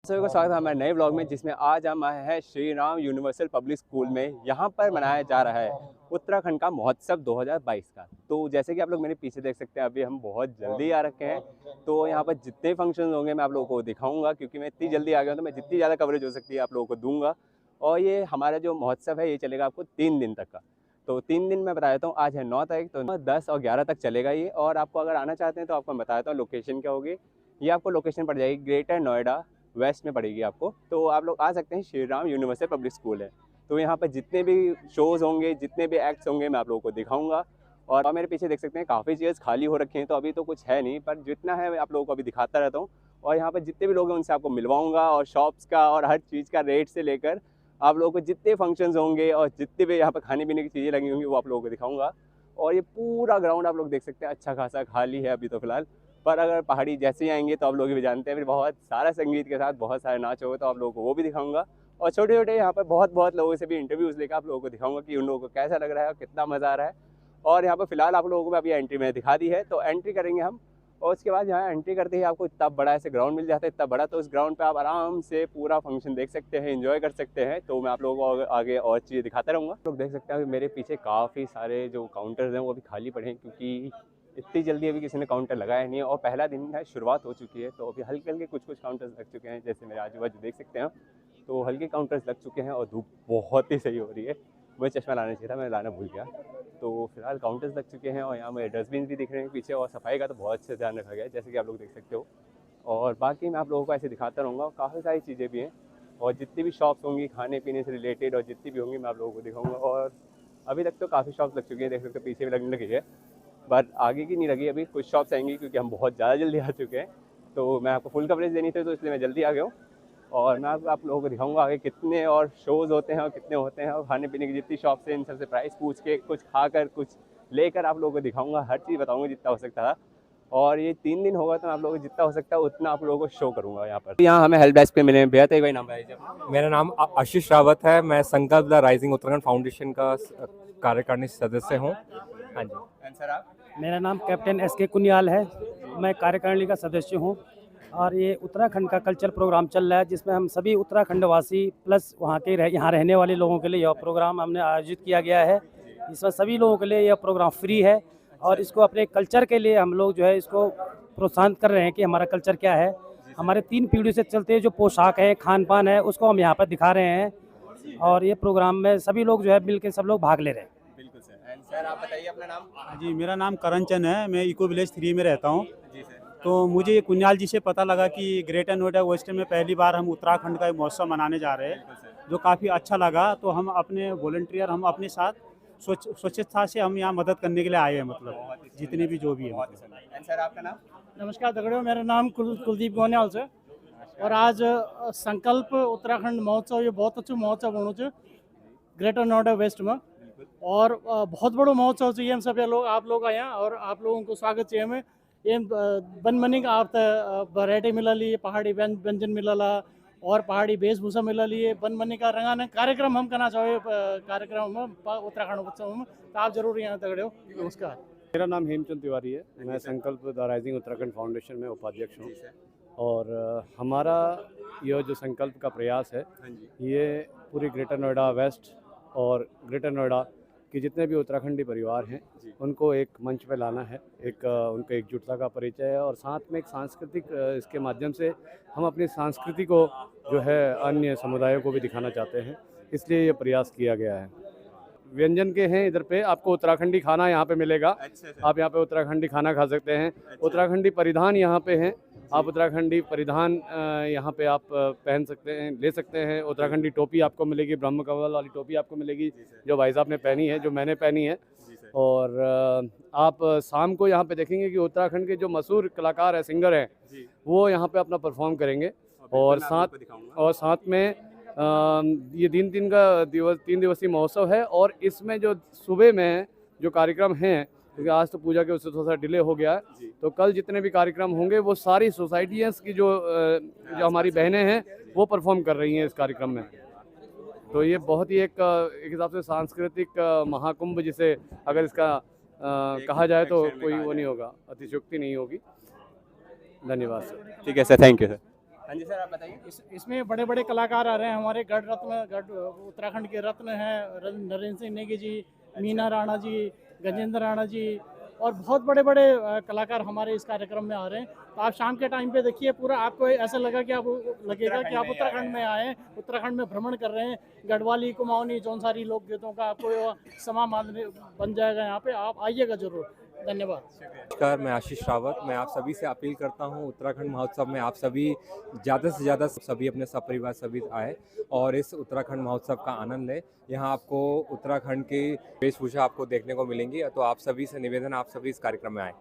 सभी को स्वागत है हमारे नए ब्लॉग में, जिसमें आज हम आए हैं Shri Ram universal public school में। यहाँ पर मनाया जा रहा है उत्तराखंड का महोत्सव 2022 का। तो जैसे कि आप लोग मेरे पीछे देख सकते हैं, अभी हम बहुत जल्दी आ रखे हैं। तो यहाँ पर जितने फंक्शन होंगे मैं आप लोगों को दिखाऊंगा, क्योंकि मैं इतनी जल्दी आ गया हूँ, तो मैं जितनी ज़्यादा कवरेज हो सकती है आप लोगों को दूंगा। और ये हमारा जो महोत्सव है ये चलेगा आपको 3 दिन तक का। तो 3 दिन मैं बता देता हूँ। आज है 9 तारीख, तो 10 और 11 तक चलेगा ये। और आपको अगर आना चाहते हैं तो आपको मैं बता देता हूँ लोकेशन क्या होगी। ये आपको लोकेशन पड़ जाएगी ग्रेटर नोएडा वेस्ट में पड़ेगी आपको। तो आप लोग आ सकते हैं, Shri Ram universal public school है। तो यहाँ पर जितने भी शोज़ होंगे, जितने भी एक्ट्स होंगे, मैं आप लोगों को दिखाऊंगा। और मेरे पीछे देख सकते हैं काफ़ी चीज़ खाली हो रखी हैं, तो अभी तो कुछ है नहीं, पर जितना है मैं आप लोगों को अभी दिखाता रहता हूँ। और यहाँ पर जितने भी लोग हैं उनसे आपको मिलवाऊंगा, और शॉप्स का और हर चीज़ का रेट से लेकर आप लोगों को जितने फंक्शंस होंगे और जितने भी यहाँ पर खाने पीने की चीज़ें लगी होंगी वो आप लोगों को दिखाऊंगा। और ये पूरा ग्राउंड आप लोग देख सकते हैं अच्छा खासा खाली है अभी तो फिलहाल। पर अगर पहाड़ी जैसे ही आएंगे तो आप लोग भी जानते हैं, फिर बहुत सारा संगीत के साथ बहुत सारे नाच होगा, तो आप लोगों को वो भी दिखाऊंगा। और छोटे छोटे यहाँ पर बहुत लोगों से भी इंटरव्यूज़ लेकर आप लोगों को दिखाऊंगा कि उन लोगों को कैसा लग रहा है और कितना मज़ा आ रहा है। और यहाँ पर फिलहाल आप लोगों को अभी एंट्री मैंने दिखा दी है, तो एंट्री करेंगे हम। और उसके बाद यहाँ एंट्री करते ही आपको इतना बड़ा ऐसे ग्राउंड मिल जाता है, इतना बड़ा। तो उस ग्राउंड पे आप आराम से पूरा फंक्शन देख सकते हैं, एंजॉय कर सकते हैं। तो मैं आप लोगों को आगे और चीज़ें दिखाता रहूँगा। लोग देख सकते हैं मेरे पीछे काफ़ी सारे जो काउंटर्स हैं वो अभी खाली पड़े हैं, क्योंकि इतनी जल्दी अभी किसी ने काउंटर लगाया नहीं है। और पहला दिन है, शुरुआत हो चुकी है, तो अभी हल्के हल्के कुछ काउंटर्स लग चुके हैं, जैसे मेरे आजू बाजू देख सकते हैं। तो हल्के काउंटर्स लग चुके हैं और धूप बहुत ही सही हो रही है। मुझे चश्मा लाना चाहिए था, मैं लाना भूल गया। तो फिलहाल काउंटर्स लग चुके हैं और यहाँ में डस्टबिन भी दिख रहे हैं पीछे। और सफाई का तो बहुत अच्छे से ध्यान रखा गया है, जैसे कि आप लोग देख सकते हो। और बाकी मैं आप लोगों को ऐसे दिखाता रहूँगा, काफ़ी सारी चीज़ें भी हैं। और जितनी भी शॉप्स होंगी खाने पीने से रिलेटेड और जितनी भी होंगी मैं आप लोगों को दिखाऊंगा। और अभी तक तो काफ़ी शॉप्स लग चुकी हैं, देख सकते हो पीछे भी लगने लगी है। बट आगे की नहीं लगी, अभी कुछ शॉप्स आएंगी, क्योंकि हम बहुत ज़्यादा जल्दी आ चुके हैं। तो मैं आपको फुल कवरेज देनी थी, तो इसलिए मैं जल्दी आ गया हूँ। और मैं आप लोगों को दिखाऊंगा आगे कितने और शोज़ होते हैं और कितने होते हैं। और खाने पीने की जितनी शॉप्स हैं इन सबसे प्राइस पूछ के, कुछ खाकर कुछ लेकर आप लोगों को दिखाऊंगा, हर चीज़ बताऊंगा जितना हो सकता है। और ये 3 दिन होगा, तो मैं आप लोगों को जितना हो सकता है उतना आप लोगों को शो करूंगा यहाँ पर। यहाँ हमें हेल्प डेस्क पे मिले हैं भैया, तो एक भाई नाम है। मेरा नाम आशीष रावत है। मैं संकल्प द राइजिंग उत्तराखंड फाउंडेशन का कार्यकारिणी सदस्य हूँ। हाँ जी। सर आप? मेरा नाम कैप्टन एस.के. कुनियाल है। मैं कार्यकारिणी का सदस्य हूँ। और ये उत्तराखंड का कल्चर प्रोग्राम चल रहा है, जिसमें हम सभी उत्तराखंड वासी प्लस वहाँ के यहाँ रहने वाले लोगों के लिए यह प्रोग्राम हमने आयोजित किया गया है। इसमें सभी लोगों के लिए यह प्रोग्राम फ्री है। और इसको अपने कल्चर के लिए हम लोग जो है इसको प्रोत्साहित कर रहे हैं कि हमारा कल्चर क्या है। हमारे 3 पीढ़ी से चलते हुए जो पोशाक है, खान पान है, उसको हम यहाँ पर दिखा रहे हैं। और ये प्रोग्राम में सभी लोग जो है मिलकर सब लोग भाग ले रहे हैं। बिल्कुल सर। एंड सर आप बताइए अपना नाम। जी, मेरा नाम करंचन है। मैं इको विलेज 3 में रहता हूँ। जी सर। तो मुझे कुनियाल जी से पता लगा कि ग्रेटर नोएडा वेस्ट में पहली बार हम उत्तराखंड का महोत्सव मनाने जा रहे हैं, जो काफ़ी अच्छा लगा। तो हम अपने वॉलंटियर हम अपने साथ स्वच्छता से हम यहाँ मदद करने के लिए आए हैं, मतलब जितने भी जो भी है। एंड सर आपका नाम? नमस्कार दगड़ियों, मेरा नाम कुलदीप गोन्याल से। और आज संकल्प उत्तराखंड महोत्सव ये बहुत अच्छो महोत्सव होना चाहिए ग्रेटर नोएडा वेस्ट में। और बहुत बड़ो महोत्सव चाहिए हम सब लोग आप लोग आए हैं। और आप लोगों को स्वागत चाहिए हमें। ये बन बनी का आप वैरायटी मिला ली, पहाड़ी व्यंजन मिलला और पहाड़ी वेशभूषा मिला ली, बन बनी का रंगाना कार्यक्रम हम करना चाहे कार्यक्रम में उत्तराखंड उत्सव में। तो आप जरूर यहाँ दगड़ियो। नमस्कार। मेरा नाम हेमचंद तिवारी है। मैं संकल्प द राइजिंग उत्तराखंड फाउंडेशन में उपाध्यक्ष हूँ। और हमारा यह जो संकल्प का प्रयास है ये पूरी ग्रेटर नोएडा वेस्ट और ग्रेटर नोएडा कि जितने भी उत्तराखंडी परिवार हैं उनको एक मंच पे लाना है, एक उनका एकजुटता का परिचय है। और साथ में एक सांस्कृतिक इसके माध्यम से हम अपनी संस्कृति को जो है अन्य समुदायों को भी दिखाना चाहते हैं, इसलिए ये प्रयास किया गया है। व्यंजन के हैं इधर पे, आपको उत्तराखंडी खाना यहाँ पे मिलेगा। आप यहाँ पे उत्तराखंडी खाना खा सकते हैं। उत्तराखंडी परिधान यहाँ पे हैं, आप उत्तराखंडी परिधान यहाँ पे आप पहन सकते हैं, ले सकते हैं। उत्तराखंडी टोपी आपको मिलेगी, ब्रह्म कमल वाली टोपी आपको मिलेगी, जो भाई साहब ने पहनी है, जो मैंने पहनी है। और आप शाम को यहाँ पे देखेंगे कि उत्तराखंड के जो मशहूर कलाकार हैं, सिंगर हैं, वो यहाँ पे अपना परफॉर्म करेंगे। और साथ में ये 3 दिवसीय महोत्सव है। और इसमें जो सुबह में जो कार्यक्रम हैं, क्योंकि आज तो पूजा के उससे थोड़ा सा डिले हो गया है, तो कल जितने भी कार्यक्रम होंगे वो सारी सोसाइटीज़ की जो हमारी बहनें हैं वो परफॉर्म कर रही हैं इस कार्यक्रम में। तो ये बहुत ही एक हिसाब से सांस्कृतिक महाकुंभ जिसे अगर इसका कहा जाए तो कोई वो नहीं होगा, अतिशयोक्ति नहीं होगी। धन्यवाद सर। ठीक है सर, थैंक यू सर। हाँ जी सर, आप बताइए। इसमें बड़े बड़े कलाकार आ रहे हैं हमारे गढ़ उत्तराखंड के रत्न हैं नरेंद्र सिंह नेगी जी, मीना राणा जी, गजेंद्र राणा जी और बहुत बड़े बड़े कलाकार हमारे इस कार्यक्रम में आ रहे हैं। तो आप शाम के टाइम पे देखिए, पूरा आपको ऐसा लगेगा कि आप उत्तराखंड में आए हैं, उत्तराखंड में भ्रमण कर रहे हैं। गढ़वाली, कुमाऊनी, जौनसारी लोकगीतों का आपको समा बन जाएगा यहाँ पे। आप आइएगा जरूर। धन्यवाद। नमस्कार, मैं आशीष रावत। मैं आप सभी से अपील करता हूं, उत्तराखंड महोत्सव में आप सभी ज़्यादा से ज़्यादा सभी अपने सपरिवार सभी आए और इस उत्तराखंड महोत्सव का आनंद लें। यहाँ आपको उत्तराखंड की वेशभूषा आपको देखने को मिलेंगी, तो आप सभी से निवेदन, आप सभी इस कार्यक्रम में आए।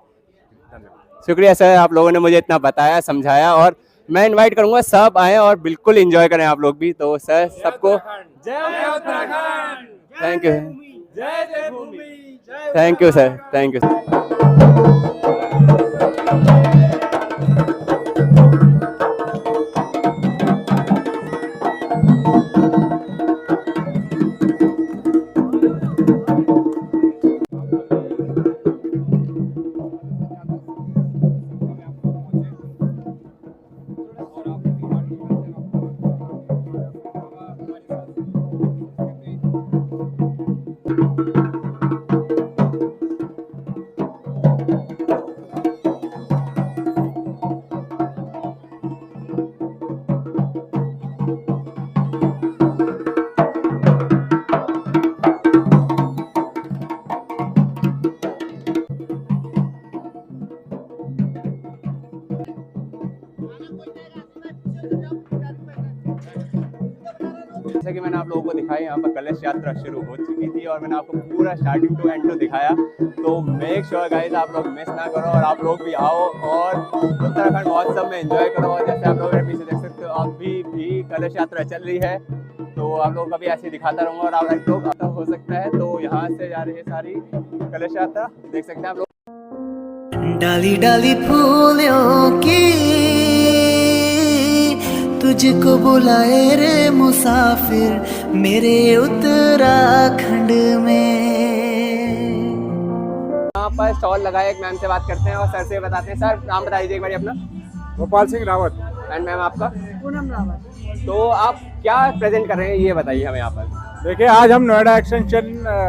धन्यवाद। शुक्रिया सर, आप लोगों ने मुझे इतना बताया, समझाया, और मैं इनवाइट करूंगा सब आएँ और बिल्कुल एंजॉय करें आप लोग भी। तो सर सबको जय Uttarakhand, thank you, Jai Jai Bhumi, thank you sir, thank you sir. जैसा कि मैंने आप लोगों को दिखाया, यहाँ पर कलश यात्रा शुरू हो चुकी थी और मैंने आपको पूरा स्टार्टिंग टू एंड दिखाया। तो मेक श्योर गाइस आप लोग मिस ना करो और आप लोग भी आओ और उत्तराखंड महोत्सव में एंजॉय करो। और जैसे आप लोग पीछे देख सकते हो, अभी भी कलश यात्रा चल रही है, तो आप लोगों का भी ऐसे दिखाता रहूँगा और आप लोग आता हो सकता है। तो यहाँ से जा रही है सारी कलश यात्रा, देख सकते हैं आप लोग। डाली डाली फूलों की तुझको बुलाए रे मुसाफिर मेरे उत्तराखंड में। यहाँ पर स्टॉल लगाया, एक मैम से बात करते हैं और सर से बताते हैं। सर नाम बता दीजिए एक बार अपना। गोपाल सिंह रावत। एंड मैम आपका? पूनम रावत। तो आप क्या प्रेजेंट कर रहे हैं ये बताइए हमें यहाँ पर। देखिए, आज हम नोएडा एक्सटेंशन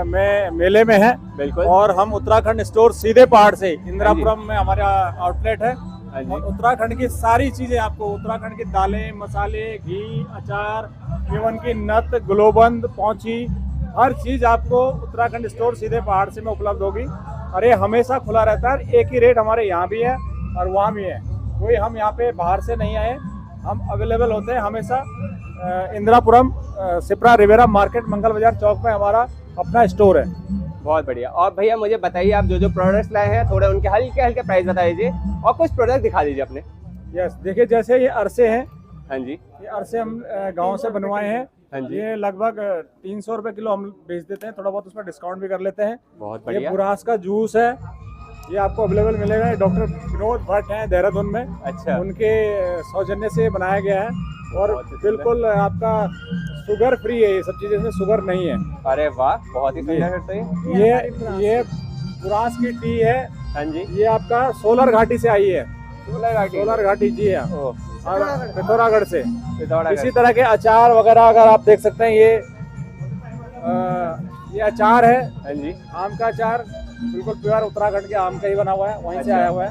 में मेले में हैं। बिल्कुल। और हम उत्तराखंड स्टोर सीधे पहाड़ से इंदिरापुरम में हमारा आउटलेट है। और उत्तराखंड की सारी चीजें आपको, उत्तराखंड की दालें, मसाले, घी, अचार, इवन की नत, ग्लोबंद, पौंची, हर चीज आपको उत्तराखंड स्टोर सीधे पहाड़ से में उपलब्ध होगी। और ये हमेशा खुला रहता है। एक ही रेट हमारे यहाँ भी है और वहाँ भी है। कोई हम यहाँ पे बाहर से नहीं आए, हम अवेलेबल होते हैं हमेशा। इंदिरापुरम सिप्रा रिवेरा मार्केट मंगल बाजार चौक में हमारा अपना स्टोर है। बहुत बढ़िया। और भैया मुझे बताइए, आप जो जो प्रोडक्ट्स लाए हैं थोड़े उनके हल्के हल्के प्राइस बता दीजिए और कुछ प्रोडक्ट दिखा दीजिए अपने। यस, देखिए जैसे ये अरसे हैं। हाँ जी। ये अरसे हम गांव से बनवाए हैं। हाँ जी। ये लगभग 300 रुपए किलो हम बेच देते हैं, थोड़ा बहुत उसमें डिस्काउंट भी कर लेते हैं। बहुत ये बढ़िया। बुरास का जूस है, ये आपको अवेलेबल मिलेगा। डॉक्टर विनोद भट्ट हैं देहरादून में, अच्छा। उनके सौजन्य से बनाया गया है और बिल्कुल आपका शुगर फ्री है। ये सब चीजें, इसमें शुगर नहीं है। अरे वाह, बहुत ही सुंदर करते हैं। ये बुरास की टी है। हाँ जी। ये आपका सोलर घाटी से आई है। सोलर घाटी जी है, पिथौरागढ़ से। पिथौरागढ़। इसी तरह के अचार वगैरह अगर आप देख सकते हैं, ये अचार है। हाँ जी। आम का अचार, बिल्कुल प्योर उत्तराखंड के आम का ही बना हुआ है, वहीं से आया हुआ है।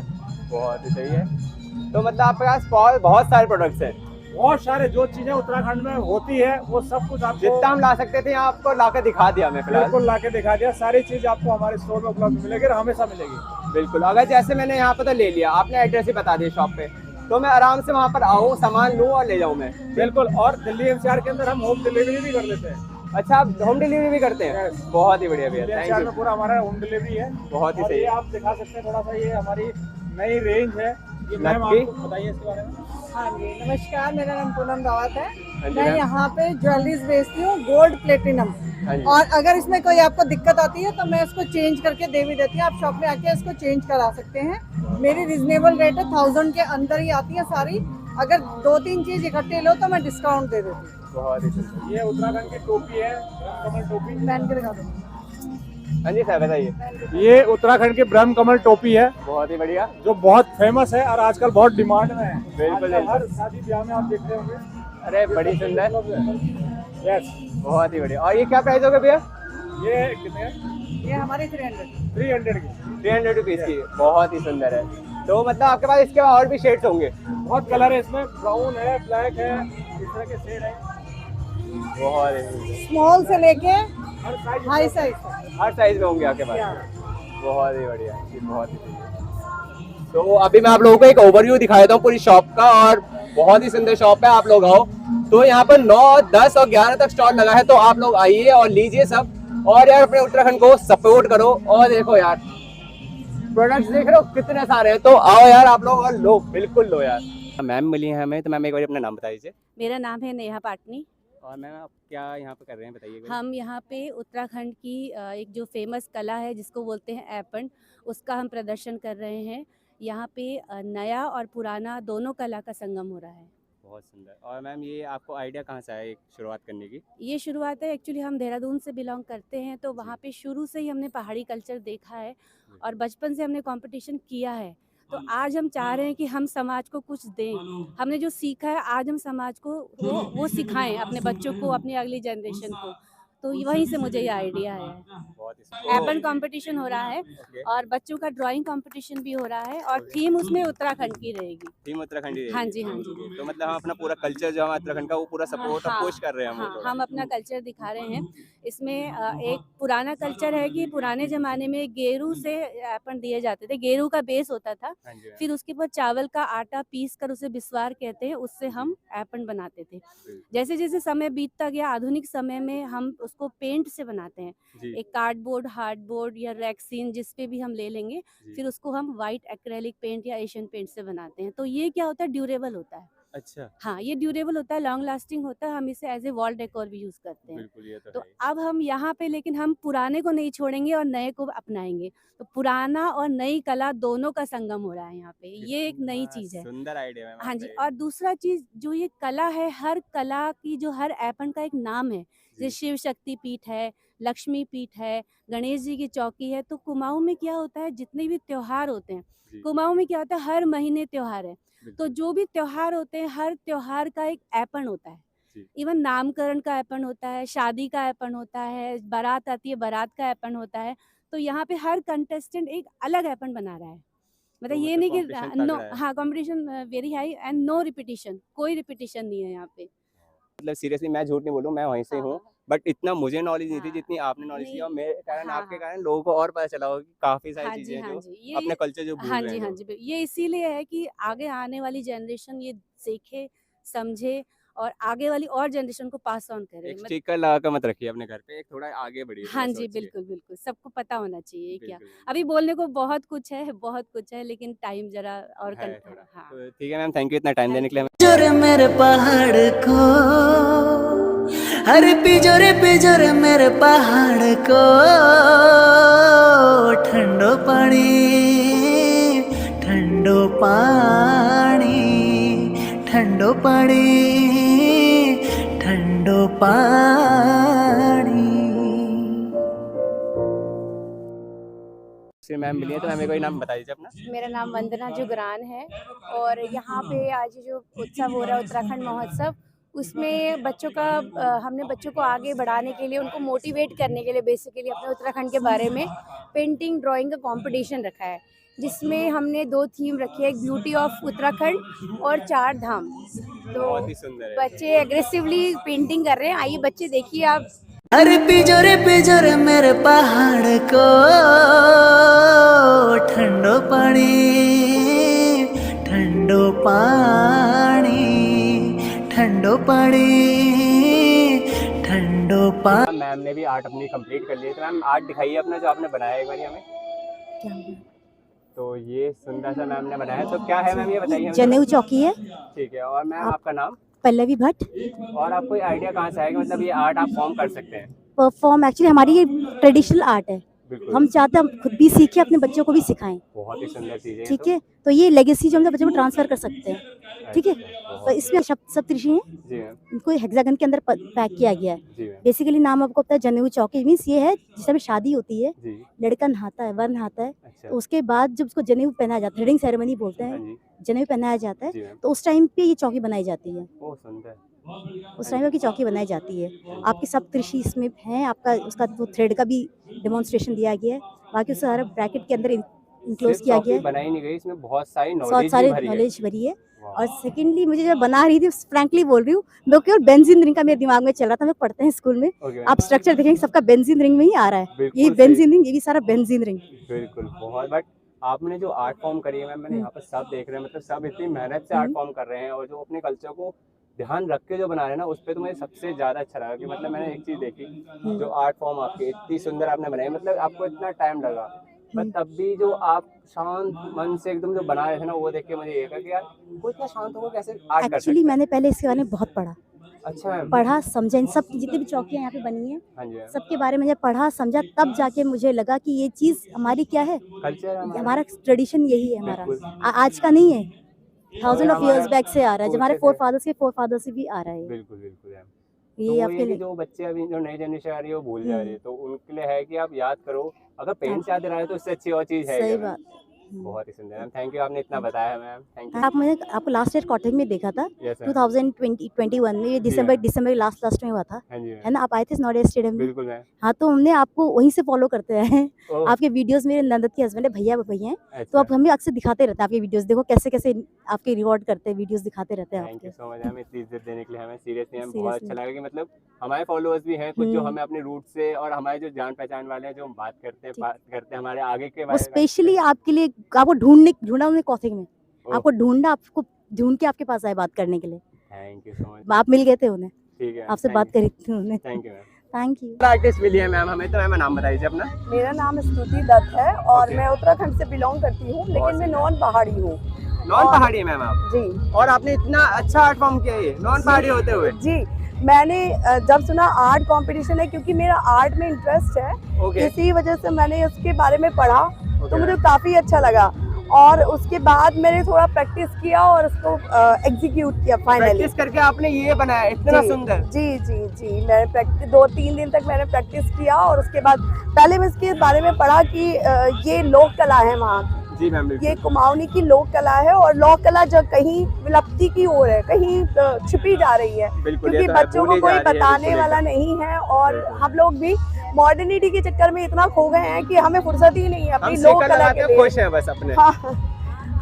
बहुत ही सही है। तो मतलब आपके पास बहुत सारे प्रोडक्ट्स हैं। बहुत सारे जो चीजें उत्तराखंड में होती है वो सब कुछ आपको, जितना हम ला सकते थे आपको ला के दिखा दिया हमें फिलहाल। बिल्कुल ला के दिखा दिया। सारी चीज आपको हमारे स्टोर में उपलब्ध मिलेगी और हमेशा मिलेगी। बिल्कुल। अगर जैसे मैंने यहाँ पे तो ले लिया, आपने एड्रेस ही बता दिया शॉप पे, तो मैं आराम से वहाँ पर आऊँ, सामान लूँ और ले जाऊँ मैं। बिल्कुल। और दिल्ली एनसीआर के अंदर हम होम डिलीवरी भी कर लेते हैं। अच्छा, आप होम डिलीवरी भी करते हैं? बहुत ही बढ़िया भैया, थैंक यू। में पूरा हमारा होम डिलीवरी है। बहुत ही सही। ये आप दिखा सकते हैं थोड़ा सा, ये हमारी नई रेंज है। ये मैम आपको बताइए इसके बारे में। हाँ जी, नमस्कार, मेरा नाम पूनम रावत है। हाँ जी, मैं यहाँ पे ज्वेलरीज बेचती हूँ, गोल्ड प्लेटिनम। हाँ जी। और अगर इसमें कोई आपको दिक्कत आती है तो मैं इसको चेंज करके दे भी देती हूँ। आप शॉप में आके इसको चेंज करा सकते हैं। मेरी रिजनेबल रेट है, 1000 के अंदर ही आती है सारी। अगर 2-3 चीज इकट्ठे लो तो मैं डिस्काउंट दे देती हूँ। बहुत ही सुंदर। ये उत्तराखंड की टोपी है, कमल टोपी। पहन के दिखा दो। हाँ जी सर बताइए। ये उत्तराखंड की ब्रह्म कमल टोपी है, बहुत ही बढ़िया। जो बहुत फेमस है और आजकल बहुत डिमांड में है। बिल्कुल, आजकल हर शादी ब्याह में आप देखते होंगे। अरे बड़ी सुंदर, यस, बहुत ही बढ़िया। और ये क्या प्राइस होगा भैया? ये कितने? ये हमारे 300 300 की। 300 रुपीज़ की, बहुत ही सुंदर है। तो मतलब आपके पास इसके और भी शेड्स होंगे? बहुत कलर है इसमें, ब्राउन है, ब्लैक है, इस तरह के शेड है। बहुत ही स्मॉल से लेके हर साइज हाई साइज। हर साइज में होंगे आपके पास। बहुत ही बढ़िया, ये बहुत ही बढ़िया। तो अभी मैं आप लोगों को एक ओवरव्यू दिखा देता हूँ पूरी शॉप का, और बहुत ही सुंदर शॉप है। आप लोग आओ तो यहाँ पर 9, 10 और 11 तक स्टॉल लगा है, तो आप लोग आइए और लीजिए सब, और यार अपने उत्तराखंड को सपोर्ट करो। और देखो यार प्रोडक्ट्स देख रहे हो कितने सारे हैं, तो आओ यार आप लोग और लो, बिल्कुल लो यार। मैम मिली है हमें, तो मैम एक बार अपना नाम बता दीजिए। मेरा नाम है नेहा पाटनी। और मैम आप क्या यहाँ पे कर रहे हैं बताइए। हम यहाँ पे उत्तराखंड की एक जो फेमस कला है जिसको बोलते हैं ऐपन, उसका हम प्रदर्शन कर रहे हैं। यहाँ पे नया और पुराना दोनों कला का संगम हो रहा है। बहुत सुंदर। और मैम ये आपको आइडिया कहाँ से आया एक शुरुआत करने की? ये शुरुआत है, एक्चुअली हम देहरादून से बिलोंग करते हैं, तो वहाँ पे शुरू से ही हमने पहाड़ी कल्चर देखा है और बचपन से हमने कंपटीशन किया है। तो आज हम चाह रहे हैं कि हम समाज को कुछ दें। हमने जो सीखा है आज हम समाज को वो सिखाएं, अपने बच्चों को, अपनी अगली जनरेशन को। तो वहीं से मुझे ये आइडिया है। ऐपन कंपटीशन हो रहा है और बच्चों का ड्राइंग कंपटीशन भी हो रहा है, और थीम उसमें उत्तराखंड की रहेगी। थीम उत्तराखंड ही रहेगी? हाँ जी, हाँ जी। तो मतलब हम अपना पूरा कल्चर जो हमारा उत्तराखंड का वो पूरा सपोर्ट और पुश कर रहे हैं हाँ, हम अपना कल्चर दिखा रहे हैं। इसमें एक पुराना कल्चर है कि पुराने ज़माने में गेरू से ऐपन दिए जाते थे। गेरू का बेस होता था, फिर उसके बाद चावल का आटा पीस कर, उसे बिस्वार कहते हैं, उससे हम ऐपन बनाते थे। जैसे जैसे समय बीतता गया, आधुनिक समय में हम उसको पेंट से बनाते हैं। एक कार्डबोर्ड, हार्डबोर्ड या रेक्सीन जिस पे भी हम ले लेंगे, फिर उसको हम वाइट एक्रेलिक पेंट या एशियन पेंट से बनाते हैं। तो ये क्या होता है, ड्यूरेबल होता है। अच्छा। हाँ, ये ड्यूरेबल होता है, लॉन्ग लास्टिंग होता है। हम इसे एज ए वॉल डेकोर भी यूज करते हैं। बिल्कुल, ये तो अब हम यहाँ पे, लेकिन हम पुराने को नहीं छोड़ेंगे और नए को अपनाएंगे। तो पुराना और नई कला दोनों का संगम हो रहा है यहाँ पे। ये एक नई चीज है। सुंदर आइडिया है। हाँ जी। और दूसरा चीज जो ये कला है, हर कला की जो हर ऐपन का एक नाम है। जैसे शिव शक्ति पीठ है, लक्ष्मी पीठ है, गणेश जी की चौकी है। तो कुमाऊं में क्या होता है, जितने भी त्योहार होते हैं, कुमाऊं में क्या होता है, हर महीने त्योहार है। तो जो भी त्योहार होते हैं, हर त्योहार का एक ऐपन होता है। इवन नामकरण का ऐपन होता है, शादी का ऐपन होता है, बारात आती है, बारात का ऐपन होता है। तो यहाँ पे हर कंटेस्टेंट एक अलग ऐपन बना रहा है। मतलब ये नहीं कि नो, हाँ, competition very high and no repetition, कोई रिपीटिशन नहीं है यहाँ पे। मतलब सीरियसली मैं झूठ नहीं बोलूँ, मैं वहीं से हूँ, बट इतना मुझे नॉलेज नहीं थी जितनी आपने नॉलेज दी, और मेरे कारण, आपके कारण लोगों को और पता चला होगा कि काफी सारी चीजें हैं जो अपने कल्चर जो भूल रहे हैं। हाँ जी, ये इसीलिए है कि आगे आने वाली जनरेशन ये सीखे, समझे और आगे वाली और जनरेशन को पास ऑन करे। एक स्टिकर लगा कर मत रखिए अपने घर पे, एक थोड़ा आगे बढ़िए। हाँ जी, बिल्कुल बिल्कुल, सबको पता होना चाहिए क्या। अभी बोलने को बहुत कुछ है, लेकिन टाइम जरा और हाँ। तो ठीक है मैम, थैंक यू इतना टाइम देने के लिए। पिजोरे मेरे पहाड़ को, अरे पिजोरे पिजोरे मेरे पहाड़ को, ठंडो पानी, ठंडो पानी, ठंडो पानी, ठंडो पानी। मैम मिली है, तो हमें कोई नाम बता दीजिए अपना। मेरा नाम वंदना जुगरान है, और यहाँ पे आज जो उत्सव हो रहा है, उत्तराखंड महोत्सव, उसमें बच्चों का हमने बच्चों को आगे बढ़ाने के लिए, उनको मोटिवेट करने के लिए बेसिकली अपने उत्तराखंड के बारे में पेंटिंग ड्राइंग का कंपटीशन रखा है, जिसमें हमने 2 थीम रखी है, एक ब्यूटी ऑफ उत्तराखंड और 4 धाम। तो बच्चे एग्रेसिवली पेंटिंग कर रहे हैं, आइए बच्चे देखिए आप। अरे पिजोरे पिजोरे मेरे पहाड़ को, ठंडो पानी, ठंडो पानी, ठंडो पानी, ठंडो पानी। मैम ने भी आर्ट अपनी कंप्लीट कर ली है, तो मैम आर्ट दिखाइए अपना जो आपने बनाया एक बार हमें। तो ये सुंदर सा मैम ने बनाया है, तो क्या है मैम ये बताइए। जनेऊ चौकी है। ठीक है, और मैम आपका नाम? पल्लवी भट्ट। और आप कोई आइडिया कहाँ से आएगा, मतलब ये आर्ट आप फॉर्म कर सकते हैं? परफॉर्म एक्चुअली हमारी ये ट्रेडिशनल आर्ट है, बिल्कुल। हम चाहते हैं हम खुद भी सीखें, अपने बच्चों को भी सिखाएं। बहुत ही सुंदर चीज़ है। ठीक है, तो ये लेगेसी जो हम अपने बच्चों को ट्रांसफर कर सकते हैं। ठीक है, तो इसमें सप्तऋषि हैं, जी मैम। इनको हेक्सागन के अंदर पैक किया गया है। जी मैम। बेसिकली नाम आपको पता है जनेऊ चौकी, मीन्स ये है जिस समय शादी होती है, जी। लड़का नहाता है, वर नहाता है, अच्छा। तो उसके बाद जब उसको जनेऊ पहनाया जाता है, थ्रेडिंग सेरेमनी बोलते हाँ हैं, जी। जनेऊ पहनाया जाता जी है, मैम। तो उस टाइम पे ये चौकी बनाई जाती है। ओह सुंदर। उस टाइम की चौकी बनाई जाती है। आपकी सप्तऋषि इसमें हैं, आपका उसका तो थ्रेड का भी डेमोन्स्ट्रेशन दिया गया है, बाकी उसे सारा ब्रैकेट के अंदर इनक्लोज किया गया है। बनाई नहीं गई, इसमें बहुत सारी बहुत नॉलेज सारी भरी है। नॉलेज भरी है। और सेकेंडली मुझे जब बना रही थी, फ्रैंकली बोल रही हूँ, मैं केवल बेंजीन रिंग का मेरे दिमाग में चल रहा था। हम लोग पढ़ते हैं स्कूल में, आप स्ट्रक्चर देखेंगे सबका बेंजीन रिंग में ही आ रहा है। यही बेंजीन रिंग, ये भी सारा बेंजीन रिंग। बिल्कुल बहुत। बट आपने जो आर्ट फॉर्म करी है मैम, मैंने यहाँ पर सब देख रहे हैं, मतलब सब इतनी मेहनत से आर्ट फॉर्म कर रहे हैं और जो अपने कल्चर को ध्यान रख के जो बना रहे हैं ना, उस पर तो मुझे सबसे ज़्यादा अच्छा लगा कि मतलब मैंने एक चीज़ देखी, जो आर्ट फॉर्म आपकी इतनी सुंदर आपने बनाई, मतलब आपको इतना टाइम लगा, पर तब भी जो आप शांत मन से एकदम जो बना रहे थे ना, वो देख के मुझे ये लगा कि यार वो इतना शांत होकर कैसे आर्ट कर सकते एक्चुअली हैं। मैंने पहले इसके बारे में बहुत पढ़ा। अच्छा मैम। पढ़ा, समझा, इन सब जितनी भी चौकियाँ यहाँ पे बनी हैं, हाँ जी मैम। सबके बारे में जब पढ़ा समझा, तब जाके मुझे लगा कि ये चीज़ हमारी क्या है, कल्चर हमारा ट्रेडिशन यही है हमारा। बिल्कुल। आज का नहीं है, थाउजेंड ऑफ हमारा इयर्स बैक से आ रहा है, जब हमारे पूछे थे। फोर फादर्स से भी आ रहा है। बिल्कुल बिल्कुल मैम। ये तो वो आपके ये कि लिए जो बच्चे अभी जो नई जनरेशन आ रही है वो भूल जा रही है, तो उनके लिए है कि आप याद करो, अगर पेरेंट्स याद रहा है तो उससे अच्छी और चीज़ है सही क्या मैम? बात। बहुत ही सुंदर मैम, थैंक यू, आपने इतना बताया मैम, थैंक यू। आप मैंने आपको लास्ट ईयर कॉटेज में देखा था, यस मैम। 2021 में, ये दिसंबर लास्ट में हुआ था, हाँ जी है मैम। ना? आप आए थे नॉर्थ स्टेडियम में। बिल्कुल मैम। हाँ, तो हमने आपको वहीं से फॉलो करते हैं। ओह, आपके वीडियोस मेरे नंदत के हस्बैंड है, भैया हैं, तो अच्छा। आप हमें अक्सर दिखाते रहते हैं आपके वीडियोस। देखो कैसे कैसे आपके रिवॉर्ड करते हैं, वीडियोस दिखाते रहते हैं थैंक यू आपके। सो मच मैम, इतनी इज्जत देने के लिए हमें सीरियसली मैम बहुत अच्छा Seriously। लगा कि मतलब हमारे फॉलोअर्स भी हैं कुछ जो हम्म। हमें अपने रूट से और हमारे जो जान पहचान वाले हैं जो हम बात करते हैं हमारे आगे के वो बारे में। स्पेशली आपके लिए, आपको ढूंढा उन्होंने कॉथिंग में, ओह, आपको ढूंढा, आपको ढूंढ के आपके पास आए बात करने के लिए। Thank you so much. आप मिल गए थे उन्हें, ठीक है, आपसे बात करी थी उन्होंने। Thank you ma'am. Thank you. Artist मिली है मैम हमें, तो मैम नाम बताइए अपना। मेरा नाम स्तुति दत्त है और Okay। मैं उत्तराखंड से बिलोंग करती हूँ, लेकिन मैं नॉन पहाड़ी हूँ। नॉन पहाड़ी है मैम आप, जी और आपने इतना अच्छा आर्ट फॉर्म किया है नॉन पहाड़ी होते हुए। जी, मैंने जब सुना आर्ट कंपटीशन है, क्योंकि मेरा आर्ट में इंटरेस्ट है, ओके इसी वजह से मैंने उसके बारे में पढ़ा, तो Okay। मुझे काफ़ी अच्छा लगा। और उसके बाद मैंने थोड़ा प्रैक्टिस किया और उसको एग्जीक्यूट किया फाइनली। प्रैक्टिस करके आपने ये बनाया इतना जी, सुंदर। जी जी जी, मैंने प्रैक्टिस 2-3 दिन तक मैंने प्रैक्टिस किया और उसके बाद पहले मैं इसके बारे में पढ़ा कि ये लोक कला है वहाँ की। जी मैम बिल्कुल। ये कुमाऊनी की लोक कला है और लोक कला जो कहीं विलुप्ति की ओर है, कहीं छिपी जा रही है, बिल्कुल, क्योंकि ये तो है, बच्चों को भूली जा कोई रही है, बताने बिल्कुल वाला एकदम। नहीं है। और बिल्कुल। हम लोग भी मॉडर्निटी के चक्कर में इतना खो गए हैं कि हमें फुर्सत ही नहीं है हम अपनी सिक्का लोक कला लगाते के हैं, लिए। खुश हैं बस अपने। हाँ,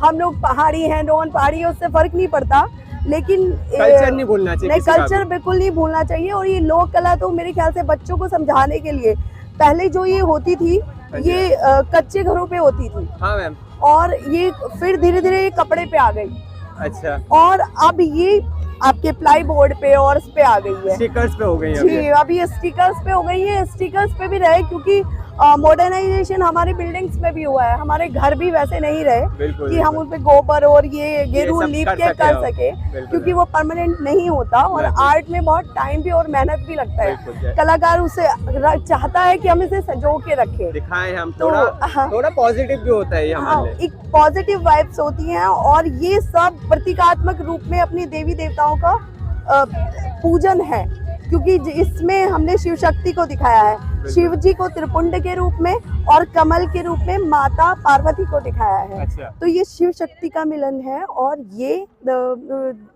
हम लोग पहाड़ी हैं, नॉन पहाड़ी, उससे फर्क नहीं पड़ता, लेकिन कल्चर नहीं भूलना चाहिए नहीं, किसी का भी। कल्चर बिल्कुल नहीं भूलना चाहिए। और ये लोक कला तो मेरे ख्याल से बच्चों को समझाने के लिए, पहले जो ये होती थी, ये कच्चे घरों पे होती थी, हाँ मैम। और ये फिर धीरे धीरे कपड़े पे आ गई, अच्छा, और अब ये आपके प्लाई बोर्ड पे और इस पे आ गई है। स्टिकर्स पे हो गई हैं जी, अब ये स्टिकर्स पे हो गई है। स्टिकर्स पे भी रहे, क्योंकि मॉडर्नाइजेशन हमारे बिल्डिंग्स में भी हुआ है, हमारे घर भी वैसे नहीं रहे बिल्कुल कि हम उन पे गोबर और ये गेरू सब लीप कर के सके कर हम। सके, बिल्कुल क्योंकि वो परमानेंट नहीं होता। और बिल्कुल। आर्ट में बहुत टाइम भी और मेहनत भी लगता है। बिल्कुल। कलाकार उसे चाहता है कि हम इसे संजो के रखें, दिखाएं हम तो थोड़ा पॉजिटिव भी होता है ये हाँ, हमारे लिए। एक पॉजिटिव वाइब्स होती हैं। और ये सब प्रतीकात्मक रूप में अपनी देवी देवताओं का पूजन है, क्योंकि इसमें हमने शिव शक्ति को दिखाया है, शिव जी को त्रिपुंड के रूप में और कमल के रूप में माता पार्वती को दिखाया है। अच्छा, तो ये शिव शक्ति का मिलन है, और ये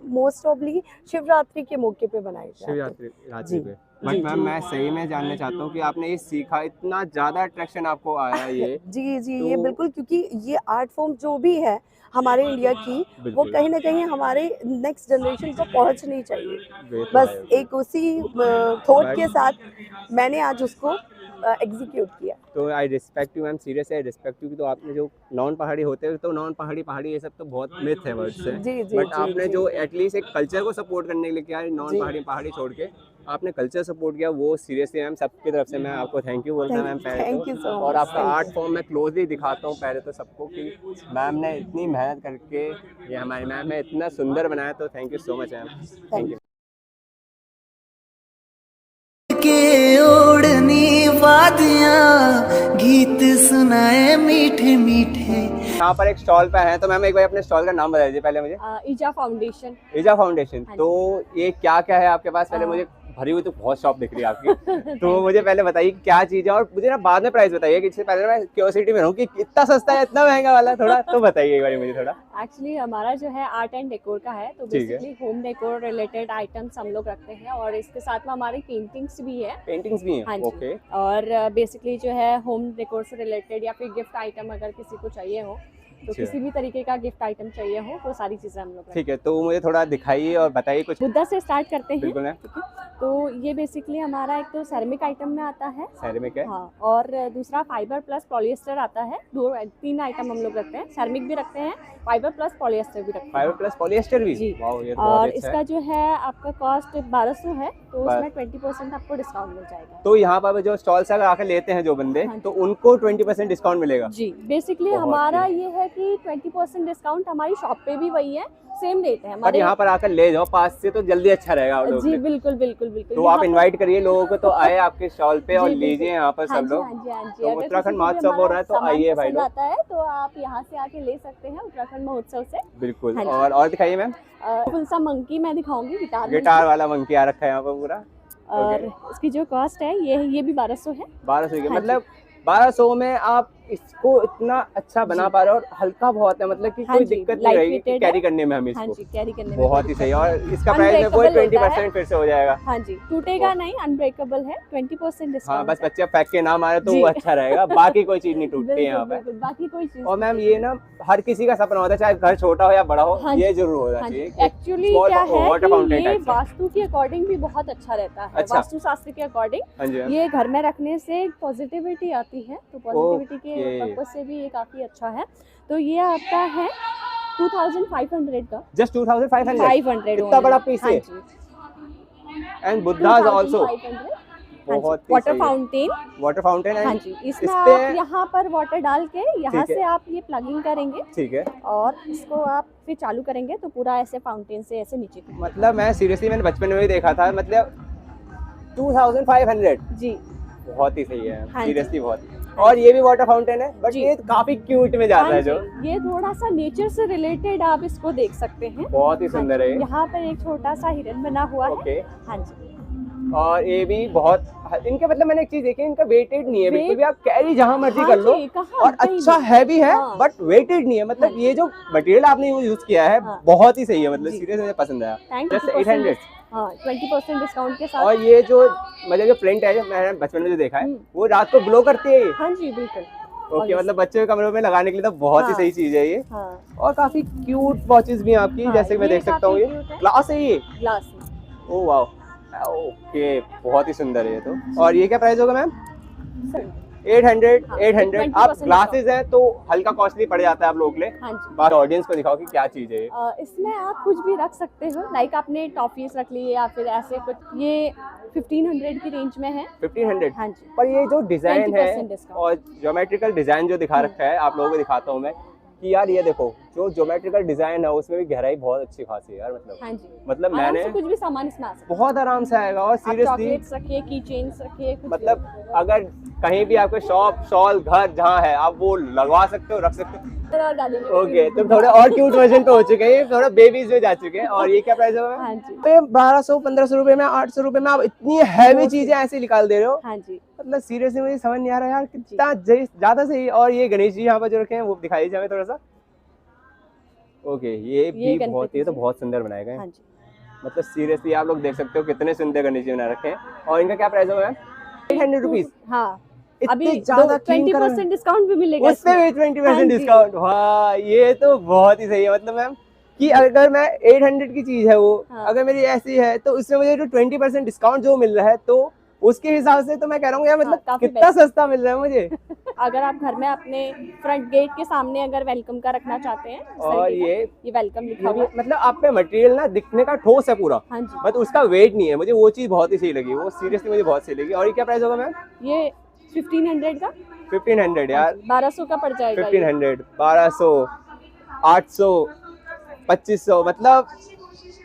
मोस्ट ऑफली शिवरात्रि के मौके पे बनाए जाते हैं। शिवरात्रि रात्रि जी, पे। जी, बट मैम जी। मैं सही में जानना चाहता हूँ कि आपने ये सीखा, इतना ज्यादा अट्रैक्शन आपको आया ये। जी जी, ये तो- बिल्कुल, क्योंकि ये आर्ट फॉर्म जो भी है हमारे इंडिया की, वो बिल्कुल। कहीं ना कहीं हमारे नेक्स्ट जनरेशन को पहुंचनी चाहिए। ये तो बस है। एक उसी थॉट के साथ मैंने आज उसको एग्जीक्यूट किया। तो I respect you ma'am, serious I respect you. तो आपने जो नॉन पहाड़ी होते हैं, तो नॉन पहाड़ी ये सब तो बहुत मिथ है वर्ड्स है, जी जी बट जी, आपने जी। जो एटलीस्ट एक कल्चर को सपोर्ट करने के लिए किया, नॉन जी। पहाड़ी छोड़ के आपने कल्चर सपोर्ट किया, वो सीरियसली मैम सबकी तरफ से मैं आपको थैंक यू बोलता हूँ मैम पहले Thank you तो। so और much, आपका thank you। आर्ट फॉर्म मैं क्लोजली दिखाता हूँ पहले तो सबको कि मैम ने इतनी मेहनत करके ये हमारी मैम ने इतना सुंदर बनाया, तो thank you so much ma'am, thank you. के ओढ़नी वादियाँ गीत सुनाए मीठे मीठे। यहाँ पर एक स्टॉल पे है, तो मैम एक बार अपने स्टॉल का नाम बता दीजिए पहले मुझे। ईजा फाउंडेशन। ईजा फाउंडेशन। हाँ तो ये क्या क्या है आपके पास? पहले मुझे भरी हुई तो बहुत शॉप दिख रही है आपकी तो मुझे पहले बताइए क्या चीज़ है, और मुझे ना बाद में प्राइस बताइए कि इससे पहले मैं क्यूरियोसिटी में रहूँ कि इतना सस्ता है इतना महंगा वाला, थोड़ा तो बताइए एक बार मुझे थोड़ा। एक्चुअली हमारा जो है आर्ट एंड डेकोर का है, तो ठीक है। Basically home decor related items हम लोग रखते हैं, और इसके साथ में हमारी पेंटिंग्स भी है। पेंटिंग्स भी हैं? हाँ जी। ओके। और बेसिकली जो है होम डेकोर से रिलेटेड या फिर गिफ्ट आइटम अगर किसी को चाहिए हो, तो अच्छा। किसी भी तरीके का गिफ्ट आइटम चाहिए हो, वो सारी चीज़ें हम लोग ठीक है, तो मुझे थोड़ा दिखाइए और बताइए कुछ। बुद्धा से स्टार्ट करते हैं। बिल्कुल है। ठीक है, तो ये बेसिकली हमारा एक तो सेरेमिक आइटम में आता है। सेरेमिक है। हाँ, और दूसरा फाइबर प्लस पॉलिएस्टर आता है। 3 आइटम हम लोग रखते हैं, सेरेमिक भी रखते हैं, फाइबर प्लस पॉलिएस्टर भी रखते हैं। फाइबर प्लस पॉलिएस्टर भी? जी। वाओ, ये तो और बहुत अच्छा इसका है। जो है आपका कॉस्ट 1200 है, तो उसमें 20% आपको डिस्काउंट मिल जाएगा। तो यहाँ पर जो स्टॉल से अगर आकर लेते हैं जो बंदे, तो उनको 20% डिस्काउंट मिलेगा? जी, बेसिकली बहुत हमारा ये है कि 20% डिस्काउंट हमारी शॉप पे भी वही है, सेम रेट है पर हमारे। यहाँ पर आकर ले जाओ पास से तो जल्दी अच्छा रहेगा आप लोगों के जी लिए। बिल्कुल बिल्कुल बिल्कुल। तो आप इनवाइट करिए लोगों को, तो आए आपके स्टॉल पे और जी, बिल्कुल। लीजिए यहाँ पर हाँ सब जी, लोग। हाँ जी, हाँ जी। तो अगर उत्तराखंड किसी को भी महोत्सव हो हमारा रहा है तो सामान आइए भाई पसंद लोग। आता है तो आप यहाँ से आके ले सकते हैं उत्तराखंड महोत्सव से। बिल्कुल। हाँ जी। और दिखाइए मैम। फुल सा मंकी मैं दिखाऊंगी, गिटार वाला मंकी आ रखा है यहाँ पर पूरा। और इसकी जो कॉस्ट है ये भी 1200 है। 1200 की? हाँ जी। मतलब 1200 में आप इसको इतना अच्छा बना पा रहे हो, और हल्का बहुत है, मतलब कि हाँ कोई जी, दिक्कत नहीं light रहेगी weighted कैरी है। करने में हम हाँ इसको। जी, कैरी करने में बहुत ही सही। और इसका प्राइस में कोई Unbreakable होता है। 20% फिर से हो जाएगा? हाँ जी, टूटेगा नहीं, अनब्रेकेबल है, 20% डिस्काउंट। हाँ, बस बच्चे फेंक के ना मारे तो जी। वो अच्छा रहेगा, बाकी कोई चीज नहीं टूटती है यहाँ पे। बिल्कुल, बाकी कोई चीज। और मैम ये ना हर किसी का सपना होता है, चाहे घर छोटा हो या बड़ा हो, हाँ ये जी, जरूर होना हाँ जी। चाहिए। एक्चुअली क्या है वाटर कि फाउंटेन ये टाइप से। वास्तु के अकॉर्डिंग भी बहुत अच्छा रहता है। अच्छा। वास्तु शास्त्र के अकॉर्डिंग हाँ जी, हाँ। ये घर में रखने से पॉजिटिविटी आती है, तो पॉजिटिविटी के ओके। पर्पज से भी ये काफी अच्छा है। तो ये आपका है 2500 का। जस्ट 2500? 500 इतना बड़ा पीस है? And Buddha's also? बहुत ही वाटर सही है। फाउंटेन। Water fountain. हाँ जी, इसमें इस आप पे- यहाँ पर वाटर डाल के यहाँ ठीक है। से आप ये प्लगिंग करेंगे, ठीक है। और इसको आप फिर चालू करेंगे तो पूरा ऐसे फाउंटेन से ऐसे नीचे की। मतलब मैं सीरियसली मैंने बचपन में भी देखा था, मतलब 2500? जी, बहुत ही सही है हाँ जी। सीरियसली, बहुत। और ये भी वाटर फाउंटेन है, बट जी। ये काफी क्यूट में जाता हाँ है जी, जो। ये थोड़ा सा नेचर से रिलेटेड आप इसको देख सकते हैं। बहुत ही सुंदर है ये। यहाँ पर एक छोटा सा हिरन बना हुआ ओके। है। हाँ जी, और ये भी बहुत, इनके मतलब मैंने एक चीज देखी, इनका वेटेड नहीं है बिल्कुल Weight- भी, आप कैरी जहां मर्जी हाँ कर लो। जी, कहाँ, और कहीं अच्छा भी। हैवी है, हाँ। बट वेटेड नहीं है, मतलब हाँ ये जो मटेरियल आपने यूज किया है हाँ। बहुत ही सही है, मतलब जी। सीरियस मुझे पसंद आया। Thank just you, 800? हाँ, 20% डिस्काउंट के साथ। और ये जो मतलब जो प्रिंट है, जो मैंने बचपन में जो देखा है, वो रात को ग्लो करती है ये? हाँ जी, बिल्कुल। ओके, मतलब बच्चों के कमरों में लगाने के लिए तो बहुत ही हाँ। सही चीज है ये। हाँ, और काफी क्यूट वॉचेस भी हैं आपकी, हाँ, जैसे कि मैं ये देख सकता हूँ। ये काफी cute है। ग्लास है ये? ग्लास में। ओह वाओ, ओके, बहुत ही सुंदर है ये तो। और ये क्या प्राइस होगा मैम? 800? हाँ, 800? 20% आप ग्लासेस हैं तो हल्का कॉस्टली पड़ जाता है आप लोग के लिए। हाँ जी। बात ऑडियंस को दिखाओ कि क्या चीज है ये। इसमें आप कुछ भी रख सकते हो, लाइक आपने टॉफीज रख ली या फिर ऐसे कुछ। ये 1500 की रेंज में है। 1500? हाँ जी। पर ये जो डिजाइन है 20% डिस्काउंट। और ज्योमेट्रिकल डिजाइन जो दिखा रखा है, आप लोगों को दिखाता हूँ मैं कि यार ये देखो, जो ज्योमेट्रिकल डिजाइन है उसमें भी गहराई बहुत अच्छी खासी है यार, मतलब। हाँ जी, मतलब आराम मैंने से कुछ भी सामान इसमें आ सकता है। बहुत आराम से आएगा। और आप सीरियसली चॉकलेट्स रखिए, की चेन्स रखिए, कुछ मतलब अगर कहीं भी आपके शॉप, शॉल, घर जहाँ है, आप वो लगवा सकते हो, रख सकते हो। और डालिए। ओके, तो थोड़े और क्यूट वर्जन पे हो चुके हैं, थोड़ा बेबीज में जा चुके हैं। और ये क्या प्राइस होगा? हाँ जी, 1200-1500 रुपए में, 800 रुपए में आप इतनी हैवी चीजें ऐसे निकाल दे रहे हो। हाँ जी। मतलब सीरियसली मुझे समझ नहीं आ रहा यार, कितना ज्यादा सही। और ये गणेश जी यहाँ पर जो रखे हैं वो दिखाई दीजिए हमें थोड़ा सा। ओके, ये भी बहुत, ये तो बहुत सुंदर बनाए गए हैं। हाँ जी, मतलब सीरियसली आप लोग देख सकते हो कितने सुंदर गणेश जी बना रखे हैं। और इनका क्या प्राइस होगा? 800 रुपीज? हाँ, इतने अभी ज्यादा क्लीन कर रहे हैं। 20% डिस्काउंट भी मिलेगा उससे इसमें। भी 20% हाँ जी। डिस्काउंट? वाह, ये तो बहुत ही सही है। मतलब मैम कि अगर मैं 800 की चीज है वो, हाँ। अगर मेरी ऐसी है तो उसमें मुझे जो 20% डिस्काउंट जो मिल रहा है, तो उसके हिसाब से तो मैं कह रहा हूँ यार, मतलब काफी कितना बेस्ट। सस्ता मिल रहा है मुझे। अगर आप घर में अपने फ्रंट गेट के सामने अगर वेलकम का रखना चाहते हैं, इस और तरीके ये का, ये वेलकम लिखा ये हुआ भी मतलब आप पे मटेरियल ना दिखने का ठोस है पूरा, हाँ जी, बट उसका वेट नहीं है। मुझे वो चीज बहुत ही सही लगी, वो सीरियसली मुझे बहुत सही लगी। और ये क्या प्राइस होगा मैम? ये 1500 का। 1500 यार? 1200 का पड़ जाएगा। 1500, 1200, 800, 2500, मतलब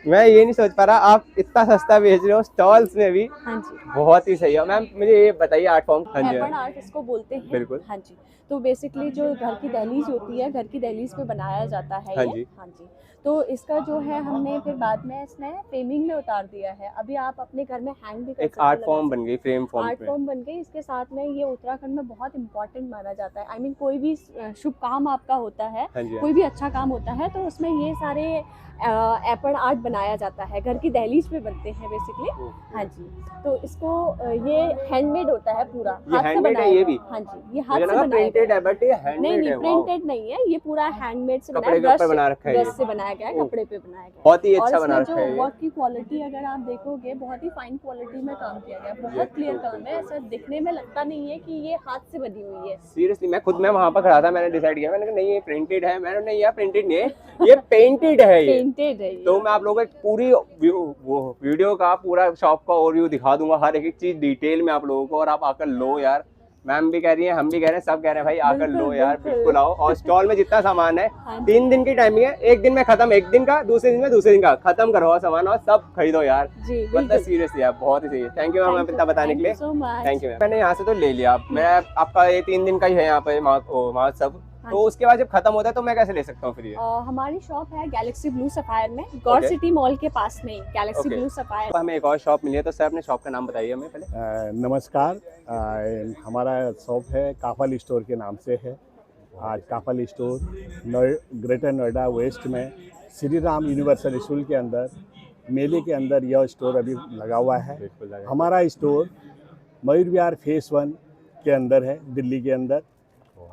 मैं ये नहीं सोच पा रहा आप इतना सस्ता बेच रहे हो स्टॉल्स में भी। हाँ जी, बहुत ही सही है मैम। मुझे ये बताइए आर्ट फॉर्म। हाँ जी एपन आर्ट इसको बोलते हैं। बिल्कुल। हाँ जी, तो बेसिकली जो घर की दहलीज होती है, घर की दहलीज पे बनाया जाता है हाँ ये। जी। हाँ जी, तो इसका जो है हमने फिर बाद में इसमें फ्रेमिंग में उतार दिया है। अभी आप अपने घर में हैंग भी कर एक सकते हो, आर्ट लगा फॉर्म सकते बन गई, फ्रेम हो। फॉर्म आर्ट में। फॉर्म बन गई। इसके साथ में ये उत्तराखंड में बहुत इंपॉर्टेंट माना जाता है। आई मीन कोई भी शुभ काम आपका होता है, हाँ जी। कोई भी अच्छा काम होता है, तो उसमें ये सारे एपन आर्ट बनाया जाता है। घर की दहलीज पे बनते हैं बेसिकली। हाँ जी, तो इसको ये हैंडमेड होता है पूरा, ये हाथ से handmade है बनाया ये गया। भी? हाँ जी, ये हाथ मुझे से लगा बनाया प्रिंटेड गया है बट ये नहीं हैंडमेड नहीं, है। वाओ। प्रिंटेड नहीं है, ये पूरा हैंडमेड से कपड़े के बनाया ऊपर बना रखा है ये। ब्रश से बनाया गया है, ओह। कपड़े पे बनाया गया है। बहुत ही और अच्छा बना इसमें रखा है जो ये। वर्क की क्वालिटी अगर आप देखोगे, बहुत ही फाइन क्वालिटी में काम किया गया है। बहुत क्लियर काम है, ऐसा दिखने में लगता नहीं है कि ये हाथ से बनी हुई है। सीरियसली मैं खुद में वहाँ पर खड़ा था, मैंने डिसाइड किया, मैंने कहा नहीं ये प्रिंटेड है। मैंने नहीं यार प्रिंटेड नहीं है, ये पेंटेड है ये। पेंटेड है ये। तो मैं आप लोगों को पूरी वो वीडियो का पूरा शॉप का ओवरव्यू दिखा दूंगा, हर एक चीज डिटेल में आप लोगों को, और आप आकर लो यार। मैम भी कह रही है, हम भी कह रहे हैं, सब कह रहे हैं भाई आकर बिल्कुल, लो यार, बिल्कुल। बिल्कुल आओ। और स्टॉल में जितना सामान है हाँ जी। 3 दिन की टाइमिंग है, एक दिन में खत्म, एक दिन का, दूसरे दिन में दूसरे दिन का खत्म करवाओ सामान और सब खरीदो यार। जी, मतलब बिल्कुल। सीरियसली यार बहुत ही सही है। थैंक यू मैम इतना बताने के लिए। So much. Thank you ma'am. मैंने यहाँ से तो ले लिया, मैं आपका ये 3 दिन का ही है यहाँ पे महोत्सव, हाँ तो जी। उसके बाद जब खत्म होता है तो मैं कैसे ले सकता हूँ फिर ये? हमारी शॉप है गैलेक्सी ब्लू सफायर में, गॉड सिटी मॉल के पास में, गैलेक्सी Okay. Blue sapphire. तो हमें एक और शॉप मिली है, तो सर अपने शॉप का नाम बताइए हमें पहले। नमस्कार, हमारा शॉप है काफल स्टोर के नाम से है। आज काफल स्टोर ग्रेटर नोएडा वेस्ट में श्री राम यूनिवर्सल स्कूल के अंदर मेले के अंदर यह स्टोर अभी लगा हुआ है। हमारा स्टोर मयूर विहार फेस 1 के अंदर है, दिल्ली के अंदर।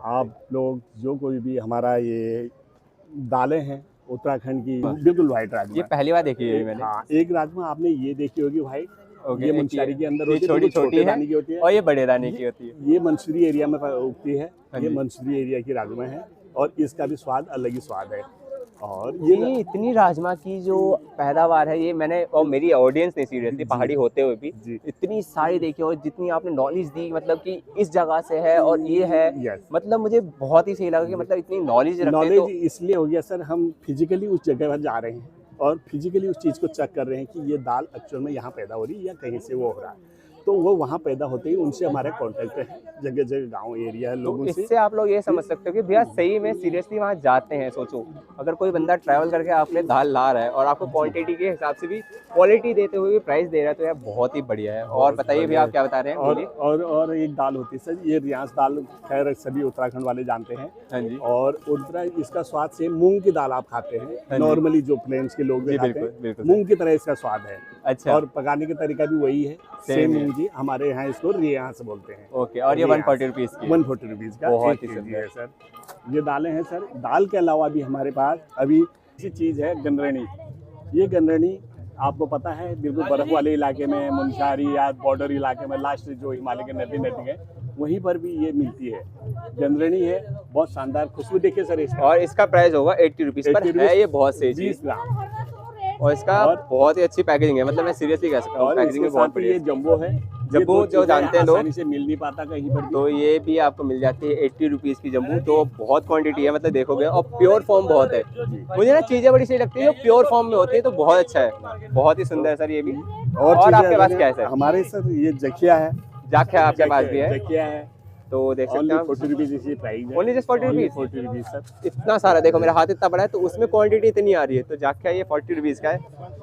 आप लोग जो कोई भी हमारा ये दालें हैं उत्तराखंड की, बिल्कुल वाइट राजमा। ये पहली बार देखी है मैंने। हाँ, एक राजमा आपने ये देखी होगी वाइट, ओके, ये एक मंसूरी के अंदर ये होती है, छोटी बिल्कुल छोटी छोटे है दाने की होती है, और ये बड़े दाने की होती है। ये मंसूरी एरिया में उगती है। हाँ ये जी। मंसूरी एरिया की राजमा है और इसका भी स्वाद अलग ही स्वाद है। और ये इतनी राजमा की जो पैदावार है, ये मैंने, और मेरी ऑडियंस ने सीरियसली पहाड़ी होते हुए भी जी। इतनी सारी देखी, और जितनी आपने नॉलेज दी, मतलब कि इस जगह से है और ये है, यस, मतलब मुझे बहुत ही सही लगा कि मतलब इतनी नॉलेज रखते हैं। नॉलेज तो इसलिए हो गया सर, हम फिजिकली उस जगह पर जा रहे हैं और फिजिकली उस चीज़ को चेक कर रहे हैं कि ये दाल एक्चुअल में यहाँ पैदा हो रही है या कहीं से वो हो रहा है। तो वो वहाँ पैदा होते ही उनसे हमारे कॉन्टेक्ट है, जगह जगह गांव एरिया है तो लोगों से। इससे आप लोग ये समझ सकते हो कि भैया सही में सीरियसली वहाँ जाते हैं। सोचो अगर कोई बंदा ट्रैवल करके आपके लिए दाल ला रहा है और आपको क्वांटिटी के हिसाब से भी क्वालिटी देते हुए भी प्राइस दे रहा है, तो यार बहुत ही बढ़िया है। और बताइए भैया आप क्या बता रहे हैं? और बोलिए। और एक दाल होती है सर, ये रियाज दाल, खैर सभी उत्तराखंड वाले जानते हैं। हाँ जी। और इसका स्वाद से मूंग की दाल आप खाते हाँ हैं जी। नॉर्मली, जो प्लेन्स के लोग भी जी, खाते बिल्कुल, हैं, बिल्कुल। मूंग की तरह इसका स्वाद है। अच्छा। और पकाने का तरीका भी वही है, सेम है। मूंग की। हमारे यहाँ इसको रियाज से बोलते हैं। ओके, और ये 140 रुपीज़ की है। 140 रुपीज़ का बहुत एक ही केजी है सर। ये दालें हैं सर। दाल के अलावा भी हमारे पास अभी ऐसी चीज़ है गनरनी। ये गनरनी आपको पता है, बिल्कुल बर्फ वाले इलाके में, मुनस्यारी या बॉर्डर इलाके में, लास्ट जो हिमालय के नदी है वहीं पर भी ये मिलती है। गनरनी है, बहुत शानदार खुशबू देखिए सर इसका। और इसका प्राइस होगा 80 रुपीज़ पर 80 है ये बहुत सही 20 चीज़। ग्राम। और इसका बहुत ही अच्छी पैकेजिंग है, मतलब मैं सीरियसली कह सकता हूँ और पैकेजिंग इसके भी बहुत साथ बढ़िया ये है। जम्बो है। ये जम्बो दो जो चीज़ें जानते हैं लोग, आसानी से मिल नहीं पाता कहीं पर भी। तो ये भी आपको मिल जाती है 80 रुपीज़ की जम्बू। तो बहुत क्वांटिटी है, मतलब देखोगे, और प्योर फॉर्म बहुत है। मुझे ना चीज़ें बड़ी सही लगती है जो प्योर फॉर्म में होती है, तो बहुत अच्छा है, बहुत ही सुंदर है सर ये भी। और चीज़ें आपके पास क्या है सर? हमारे सर ये जखिया है। जाखिया आपके पास भी है? जखिया है, तो देख सकते ओनली हैं आप। 40 रुपीज़ इसी प्राइस है। Only just 40 rupees? 40 rupees sir. इतना सारा, देखो मेरा हाथ इतना बड़ा है तो उसमें क्वांटिटी इतनी आ रही है, तो जाखिया ये 40 रुपीज़ का है,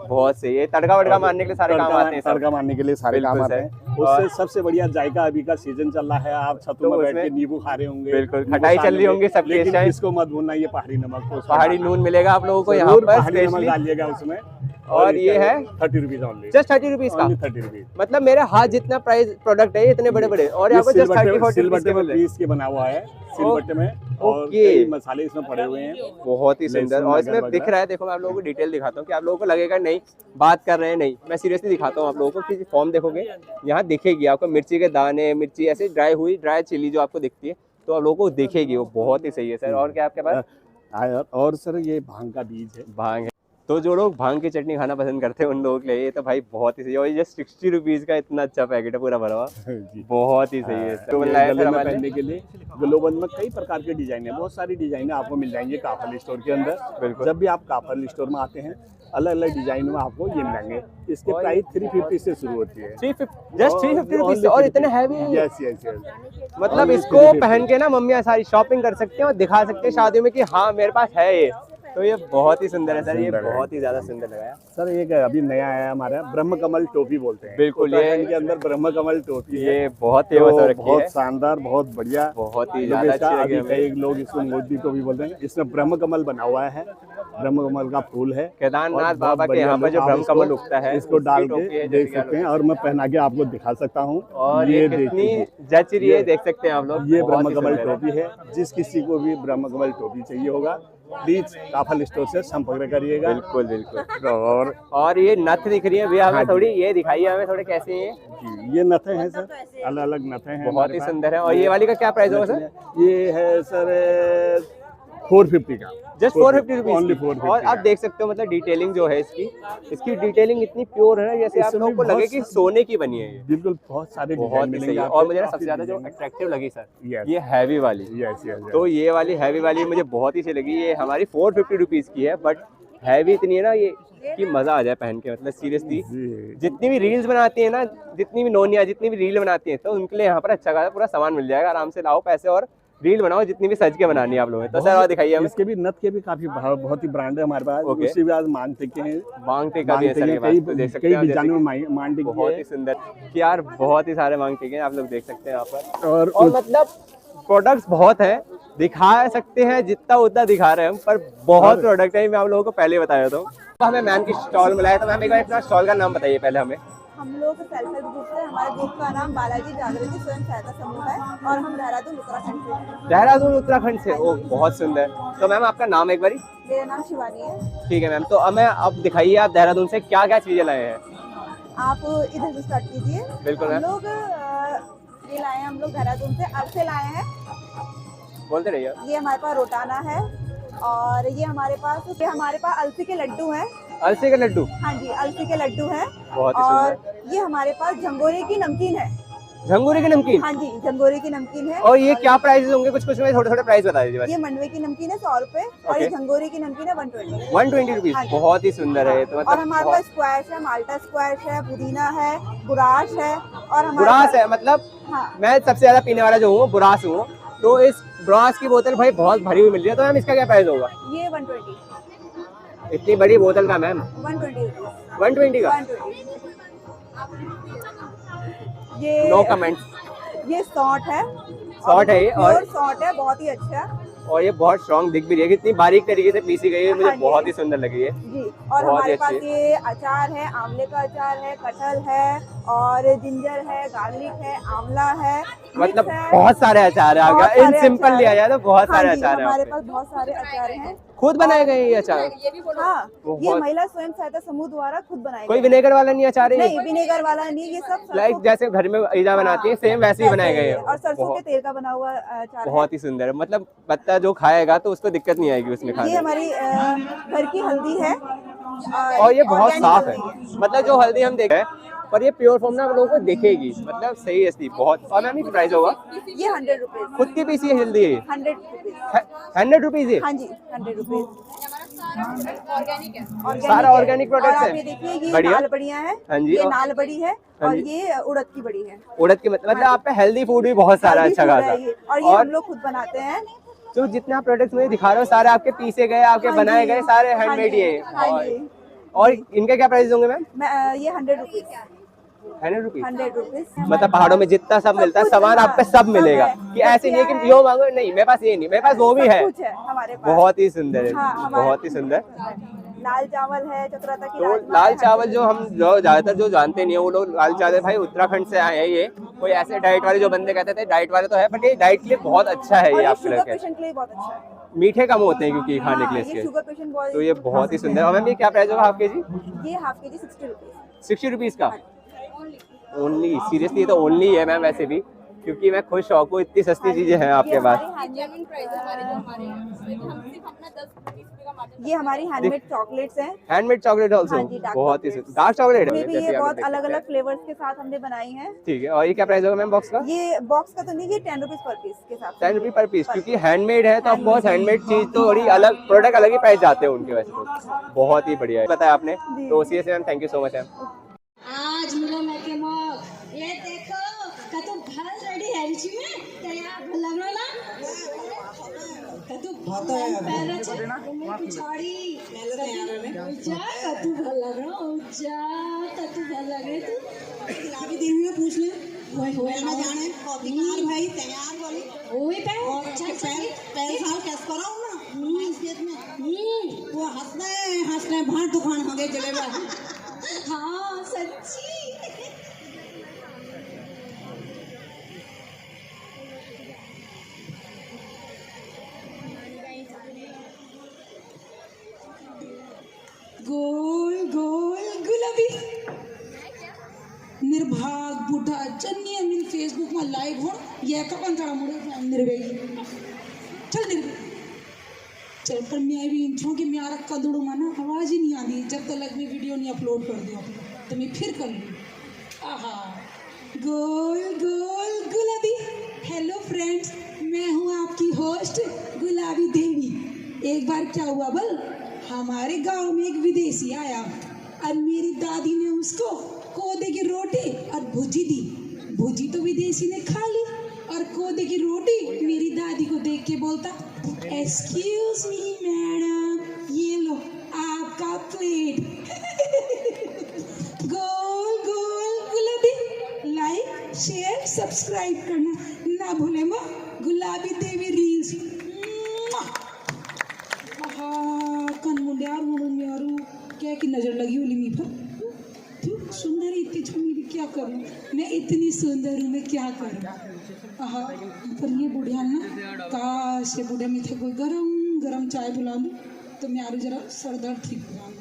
बहुत सही है। तड़का वड़का मारने के लिए सारे काम आते हैं सर। तड़का मारने के लिए सारे बिल्कुल काम आते सर। हैं। उससे सबसे बढ़िया जायका अभी का सीजन चल रहा है, आप छतों तो में बैठ उसमें- के नींबू खा रहे होंगे, बिल्कुल, नींबू खटाई खा चल रही लेंगे, होंगी सबके लेकिन शायद। इसको मत भूलना, ये पहाड़ी नमक को, पहाड़ी नून मिलेगा आप लोगों को यहाँ जरूर पर पहाड़ी नमक स्पेशली। डालिएगा उसमें। और ये है 30 रुपीज़ ओनली। जस्ट 30 रुपीज़ का, 30 रुपीज़। मतलब मेरे हाथ जितना प्राइस प्रोडक्ट है ये इतने बड़े बड़े, और यहाँ पर जस्ट 30-40 रुपीज़ सिलबट्टे के में मिल रहे हैं। पीस के बना हुआ है, सिलबट्टे में, और ओके। कई मसाले इसमें पड़े हुए हैं। बहुत ही सुंदर। लहसुन और इसमें वगैरह दिख रहा है, देखो मैं आप लोगों को डिटेल दिखाता हूँ कि आप लोगों को लगेगा नहीं बात कर रहे हैं, नहीं, मैं सीरियसली दिखाता हूँ आप लोगों को कि फॉर्म देखोगे यहाँ दिखेगी आपको, मिर्ची के दाने, मिर्ची ऐसे ड्राई चिली जो आपको दिखती है, तो आप लोगों को दिखेगी, वो बहुत ही सही है सर। और क्या आपके पास? और सर ये भांग का बीज है। भांग है, तो जो लोग भांग की चटनी खाना पसंद करते हैं उन लोगों के लिए ये तो भाई बहुत ही सही है। और ये 60 रुपीज़ का इतना अच्छा पैकेट है पूरा भरा हुआ, बहुत ही सही है। तो ये बनाया गले सर में हमारे पहनने के लिए ग्लोबल में कई प्रकार के डिजाइन है, बहुत सारी डिजाइन आपको मिल जाएंगे काफल स्टोर के अंदर। बिल्कुल। जब भी आप काफल स्टोर में आते हैं, अलग अलग डिजाइन में आपको ये मिलेंगे। इसके प्राइस 350 से शुरू होती है। 350 जस्ट 350 रुपीज से, और इतने हैवी। यस यस यस, मतलब इसको पहन के ना मम्मियाँ सारी शॉपिंग कर सकते हैं और दिखा सकते हैं शादियों में कि हाँ मेरे पास है ये। तो ये बहुत ही सुंदर है सर, ये बहुत ही ज्यादा सुंदर लगाया सर। एक अभी नया आया हमारा ब्रह्म कमल टोपी बोलते हैं। बिल्कुल, ये के अंदर ब्रह्म कमल टोपी है। ये बहुत फेमस हो रखी है, बहुत शानदार, बहुत बढ़िया, बहुत ही ज्यादा अच्छी लगी हमें। कई लोग इसको मोदी टोपी बोलते हैं। इसमें ब्रह्म कमल बना हुआ है, ब्रह्म कमल का फूल है। केदारनाथ बाबा के यहाँ पर जो ब्रह्म कमल उगता है इसको डाल के देख सकते हैं, और मैं पहना के आपको दिखा सकता हूँ। और ये कितनी जच रही है, देख सकते हैं आप लोग। ये ब्रह्म कमल टोपी है। जिस किसी को भी ब्रह्म कमल टोपी चाहिए होगा प्लीज काफल स्टोर से संपर्क करिएगा। बिल्कुल बिल्कुल। और ये नथ दिख रही है भैया हमें, थोड़ी ये दिखाइए हमें थोड़े कैसे हैं जी। ये नथें हैं सर, अलग अलग नथें हैं, बहुत ही सुंदर है। और ये वाली का क्या प्राइस होगा सर? ये है सर 450 का, जस्ट 450 ओनली रुपीज। 450। और आप देख सकते हो मतलब डिटेलिंग जो है इसकी डिटेलिंग इतनी प्योर है ना, जैसे आप लोगों को लगे कि सोने की बनी है ये। बिल्कुल, बहुत सारे बहुत ही सही है। और मुझे ना सबसे ज्यादा जो अट्रैक्टिव लगी सर, ये हैवी वाली। तो ये वाली हैवी वाली मुझे बहुत ही अच्छी लगी। ये हमारी 450 रुपीज की है, बट हैवी इतनी है ना ये कि मजा आ जाए पहन के। मतलब सीरियसली जितनी भी रील्स बनाती है ना, जितनी भी नोनिया जितनी भी रील बनाती है, तो उनके लिए यहाँ पर अच्छा खासा पूरा सामान मिल जाएगा। आराम से लाओ पैसे और रील बनाओ, जितनी भी सज के बनानी है आप लोगों ने। तो सर और दिखाइए हमें। इसके भी नथ के भी काफी बहुत ही ब्रांड है हमारे पास। उससे भी आज मांग टिके हैं, मांग टिका भी है सर के पास, तो देख सकते हैं कई डिजाइन में मांग टिके बहुत ही सुंदर कि यार बहुत ही सारे मांग टिके हैं, आप लोग देख सकते हैं यहाँ पर। और मतलब प्रोडक्ट्स बहुत हैं, दिखा सकते हैं जितना उतना दिखा रहे हैं हम, पर बहुत प्रोडक्ट है। मैं आप लोगों को पहले बताया था। तो हमें मैम की स्टॉल मिला है, तो मैम एक बार अपना स्टॉल का नाम बताइए पहले हमें। हम लोग सेल्फ हेल्प ग्रुप है, हमारे ग्रुप का नाम बालाजी जागृति स्वयं सहायता समूह है, और हम देहरादून उत्तराखंड से हैं। देहरादून उत्तराखंड से, ओह बहुत सुंदर। तो मैम आपका नाम एक बारी? मेरा नाम शिवानी है। ठीक है मैम, तो हमें अब दिखाइए आप देहरादून से क्या क्या चीजें लाए हैं। आप इधर से स्टार्ट कीजिए। बिल्कुल हम लोग ये लाए हैं, हम लोग देहरादून से अर्से लाए हैं। बोलते रहिए। ये हमारे पास रोटाना है, और ये हमारे पास अलसी के लड्डू हैं। अलसी के लड्डू? हाँ जी, अलसी के लड्डू हैं। बहुत ही और ये हमारे पास झंगोरे की नमकीन है। झंगोरे की नमकीन? हाँ जी, झंगोरे की नमकीन है। और ये क्या प्राइस होंगे? कुछ में थोड़े थोड़े प्राइस बता दीजिए। ये मंडवे की नमकीन है 100 रुपए, और ये झंगोरे की नमकीन है 120 रुपीज। बहुत ही सुंदर है। तो और हमारे पास स्क्वैश है, माल्टा स्क्वैश है, पुदीना है, बुराश है। और बुराश है, मतलब मैं सबसे ज्यादा पीने वाला जो हूँ बुराश हूँ, तो इस बुराश की बोतल भाई बहुत भरी हुई मिल रही है। तो मैम इसका क्या प्राइस होगा? ये 120। इतनी बड़ी बोतल का मैम? 120 का? ये नो कमेंट्स। ये सॉट है, सॉट है ये, और सॉट है, बहुत ही अच्छा। और ये बहुत स्ट्रॉन्ग दिख भी रही है, कितनी बारीक तरीके से पीसी गई है, मुझे बहुत ही सुंदर लगी है जी। और हमारे पास ये अचार है, आंवले का अचार है, कटहल है, और जिंजर है, गार्लिक है, आंवला है, मतलब बहुत सारे अचार है। इन सिंपल लिया जाए तो बहुत सारे अचार है। हमारे पास बहुत सारे अचार हैं। खुद बनाए गए ये अचार? हाँ, ये महिला स्वयं सहायता समूह द्वारा खुद बनाए। कोई विनेगर वाला नहीं अचार है? नहीं, विनेगर वाला नहीं, ये सब लाइक जैसे घर में ईदा बनाती है सेम वैसे ही बनाए गए हैं। और सरसों के तेल का बना हुआ अचार बहुत ही सुंदर है। मतलब बच्चा जो खाएगा तो उसको दिक्कत नहीं आएगी उसमें खाने। ये हमारी घर की हल्दी है, और ये बहुत साफ है। मतलब जो हल्दी हम देखें, पर ये प्योर फॉर्म ना हम लोगों को दिखेगी, मतलब सही है इसकी बहुत। और मैम प्राइस होगा? ये 100 रुपीज। खुद की पीसी है हल्दी है? 100 रुपीज है? हाँ जी, 100 रुपीज। सारा ऑर्गेनिक प्रोडक्ट है। ये देखिए, ये नाल बड़ियाँ हैं। हाँ जी, ये नाल बड़ी है, और ये उड़द की बड़ी है। उड़द की मतलब आप पे हेल्दी फूड भी बहुत सारा अच्छा खासा। और ये हम लोग खुद बनाते हैं। जो जितना प्रोडक्ट मुझे दिखा रहे हो सारे आपके पीसे गए, आपके बनाए गए, सारे हैंडमेड ही है। और इनके क्या प्राइस होंगे मैम? ये 100 रुपीज। 100 रुपीज। मतलब पहाड़ों में जितना सब मिलता है सामान आप पे सब मिलेगा, कि ऐसे नहीं कि यो मांगो नहीं मेरे पास ये नहीं, मेरे पास वो भी है। बहुत ही सुंदर है, बहुत ही सुंदर। लाल चावल है, चतुरता की तो लाल चावल जो हम ज्यादातर जो जानते नहीं है वो लोग लाल चावल भाई उत्तराखंड से आए हैं। ये कोई ऐसे डाइट वाले जो बंदे कहते थे डाइट वाले तो है, बट ये डाइट के लिए बहुत अच्छा है। ये आपके लिए मीठे कम होते हैं क्योंकि खाने के लिए इसके, तो ये बहुत ही सुंदर। और मैम ये क्या प्राइस होगा हाफ के जी? ये हाफ के जी 60 रुपीज। 60 रुपीज का ओनली? सीरियसली ये तो ओनली है मैम। वैसे भी क्योंकि मैं खुद शौक हूँ, इतनी सस्ती चीजें हैं आपके पास। ये हमारी हैंडमेड चॉकलेट्स हैं। हैंडमेड चॉकलेट ऑल्सो, बहुत ही डार्क चॉकलेट है ये बहुत अलग अलग फ्लेवर्स के साथ हमने बनाई हैं। ठीक है, और ये क्या प्राइस होगा मैम बॉक्स का? ये बॉक्स का तो नहीं, ये 10 रुपीज पर पीस के साथ। 10 रुपीज पर पीस, क्योंकि हैंडमेड है तो ऑफ कोर्स हैंडमेड चीज तो थोड़ी अलग, प्रोडक्ट अलग ही प्राइस जाते हैं उनके। वैसे तो बहुत ही बढ़िया है, बताया आपने, तो seriously ma'am thank you so much ma'am. आज मिलो मैं के मग ये देखो कतु भल रेडी है रिची में तैयार लग रहा ना कतु पैर छे पिछाड़ी जा कतु भल लग रहा जा कतु भल लग रहे तू गुलाबी देवी में पूछ ले होए में जाने कॉपीकार भाई तैयार वाली ओए पे पैर साल कैसे कराऊं ना इस खेत में वो हंसने भाट दुकान हो गए जलेबा। हाँ सच्ची गोल गोल गुलाबी निर्भाग बूढ़ा जन्नी मिल फेसबुक में लाइव हो ये कपन चढ़ा मुड़े निर्वेगी चल निर्वेगी चल पर मैं भी इंट्रो के म्यारा कदड़ू माना आवाज ही नहीं आती जब तक मैं वीडियो नहीं अपलोड कर दिया तो मैं फिर कर लूँ। आहा गोल गोल गुलाबी। हेलो फ्रेंड्स, मैं हूँ आपकी होस्ट गुलाबी देवी। एक बार क्या हुआ बल, हमारे गांव में एक विदेशी आया और मेरी दादी ने उसको कोदे की रोटी और भुजी दी। भुजी तो विदेशी ने खा ली और कोदे की रोटी मेरी दादी को देख के बोलता एक्सक्यूज मी मैडम, ये लो आपका प्लेट। गोल गोल गुलाबी। लाइक शेयर सब्सक्राइब करना ना भूले माँ। गुलाबी देवी रील्स। कन मुंडियार मुंडू यारू क्या की नजर लगी होली मी पर सुंदर इतनी छुमी भी क्या करूं मैं, इतनी सुंदर हूँ मैं क्या करूं। हाँ पर ये बुढ़िया ना काश ये बुढ़िया में थे कोई गरम गरम चाय बुला दूँ तो मैं आरू जरा सर दर्द ठीक हो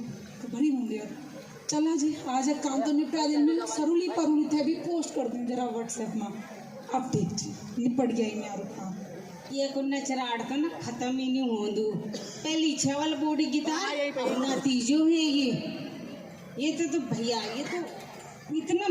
तो भरी होंगे यार। चला जी आज एक काम तो निपटा दिन में सरूली परूली थे भी पोस्ट कर दूँ जरा व्हाट्सएप में। अब ठीक जी निपट गया ही मैं काम। ये को नचराड़ तो ना खत्म ही नहीं हो दू पहली छवल बॉडी की नतीजो है ये तो भैया ये तो इतना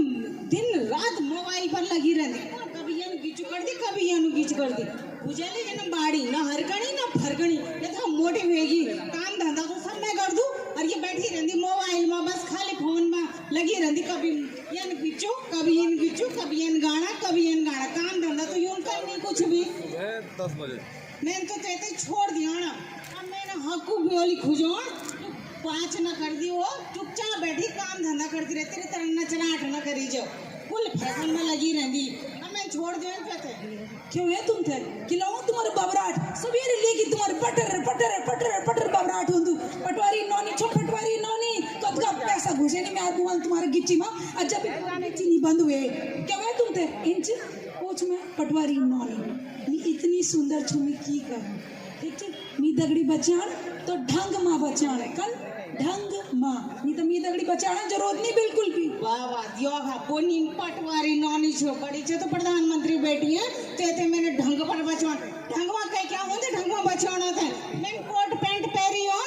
दिन रात मोबाइल पर लगी रहती, कभी ये गीचू कर दी कभी ये गीच कर दी बुझे ले ना बाड़ी ना हरकणी ना फरकणी। ये तो मोटी होगी काम धंधा तो सब मैं कर दूं और ये बैठी रहती मोबाइल में बस खाली फोन में लगी रहती। कभी ये गीचू कभी ये गीचू कभी ये गाना काम धंधा तो यूं कर नहीं कुछ भी। 10 बजे मैंने तो कहते छोड़ दिया ना, अब मैंने हकू भी वाली खुजो 5 न कर दी वो चुपचाप बैठी काम धंधा करती रहती रही तरह नचनाट न करी जो फुल फैशन में लगी रहती। अब मैं छोड़ दिया कहते क्यों है तुम थे खिलाओ तुम्हारे बबराट सवेरे लेगी तुम्हारे पटर पटर पटर पटर बबराट हो तू पटवारी नौनी छो पटवारी नौनी कब का पैसा घुसे नहीं मैं आदमी तुम्हारे गिच्ची में आज जब पुराने चीनी बंद हुए क्या है तुम थे इंच पोछ में पटवारी नौनी मैं इतनी सुंदर छू मैं की करूं ठीक है मी दगड़ी बचाण तो ढंग माँ बचाण कल ढंग माँ नहीं तो मी दगड़ी बचाना जरूरत नहीं बिल्कुल भी। वाह वाह दियो हा पोनी पटवारी नौनी छो बड़ी छो तो प्रधानमंत्री बैठी है कहते मैंने ढंग पर बचवान ढंग में कहीं क्या होते ढंग में बचवाना था। मैं कोट पैंट पहरी हूँ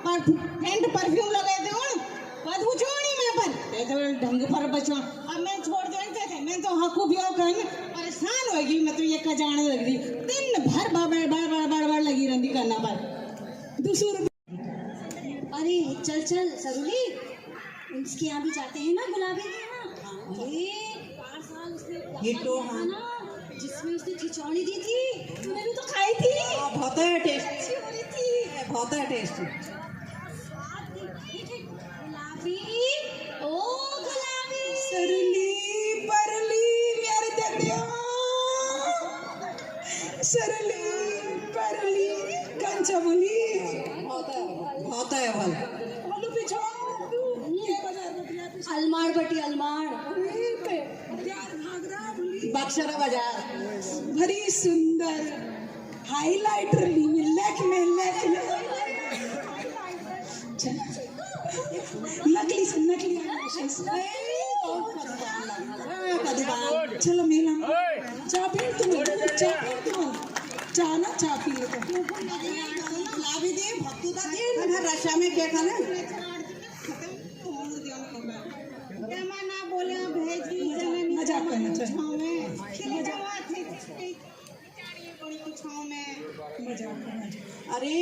और पैंट परफ्यूम लगाए थे हूँ बदबू छोड़ी मैं पर कहते ढंग पर बचवान। अब मैं छोड़ दे कहते मैं तो हकू भी कर परेशान होगी मैं तो ये कजाने लग रही दिन भर बार लगी रहती करना पर दूसरी। अरे चल चल सरूली उसके यहाँ भी जाते हैं ना गुलाबी के यहाँ। अरे 5 साल उसने ये तो हाँ ना जिसमें उसने खिचौड़ी दी थी तूने भी तो खाई थी। बहुत है टेस्टी हो रही थी बहुत है टेस्टी। गुलाबी ओ गुलाबी सरूली परली मेरे दगड़िया सरूली परली कंचा बोली बहुत है भल अलमार बटी अलमार बक्सरा बाजार भरी सुंदर हाईलाइटर ली नकली से नकली चलो मेला जा चाह ना चाह पी लो गुलाबी दे भक्तू दा दे रशा में क्या खाना ना बोले भेजी मजाक करना चाहिए अरे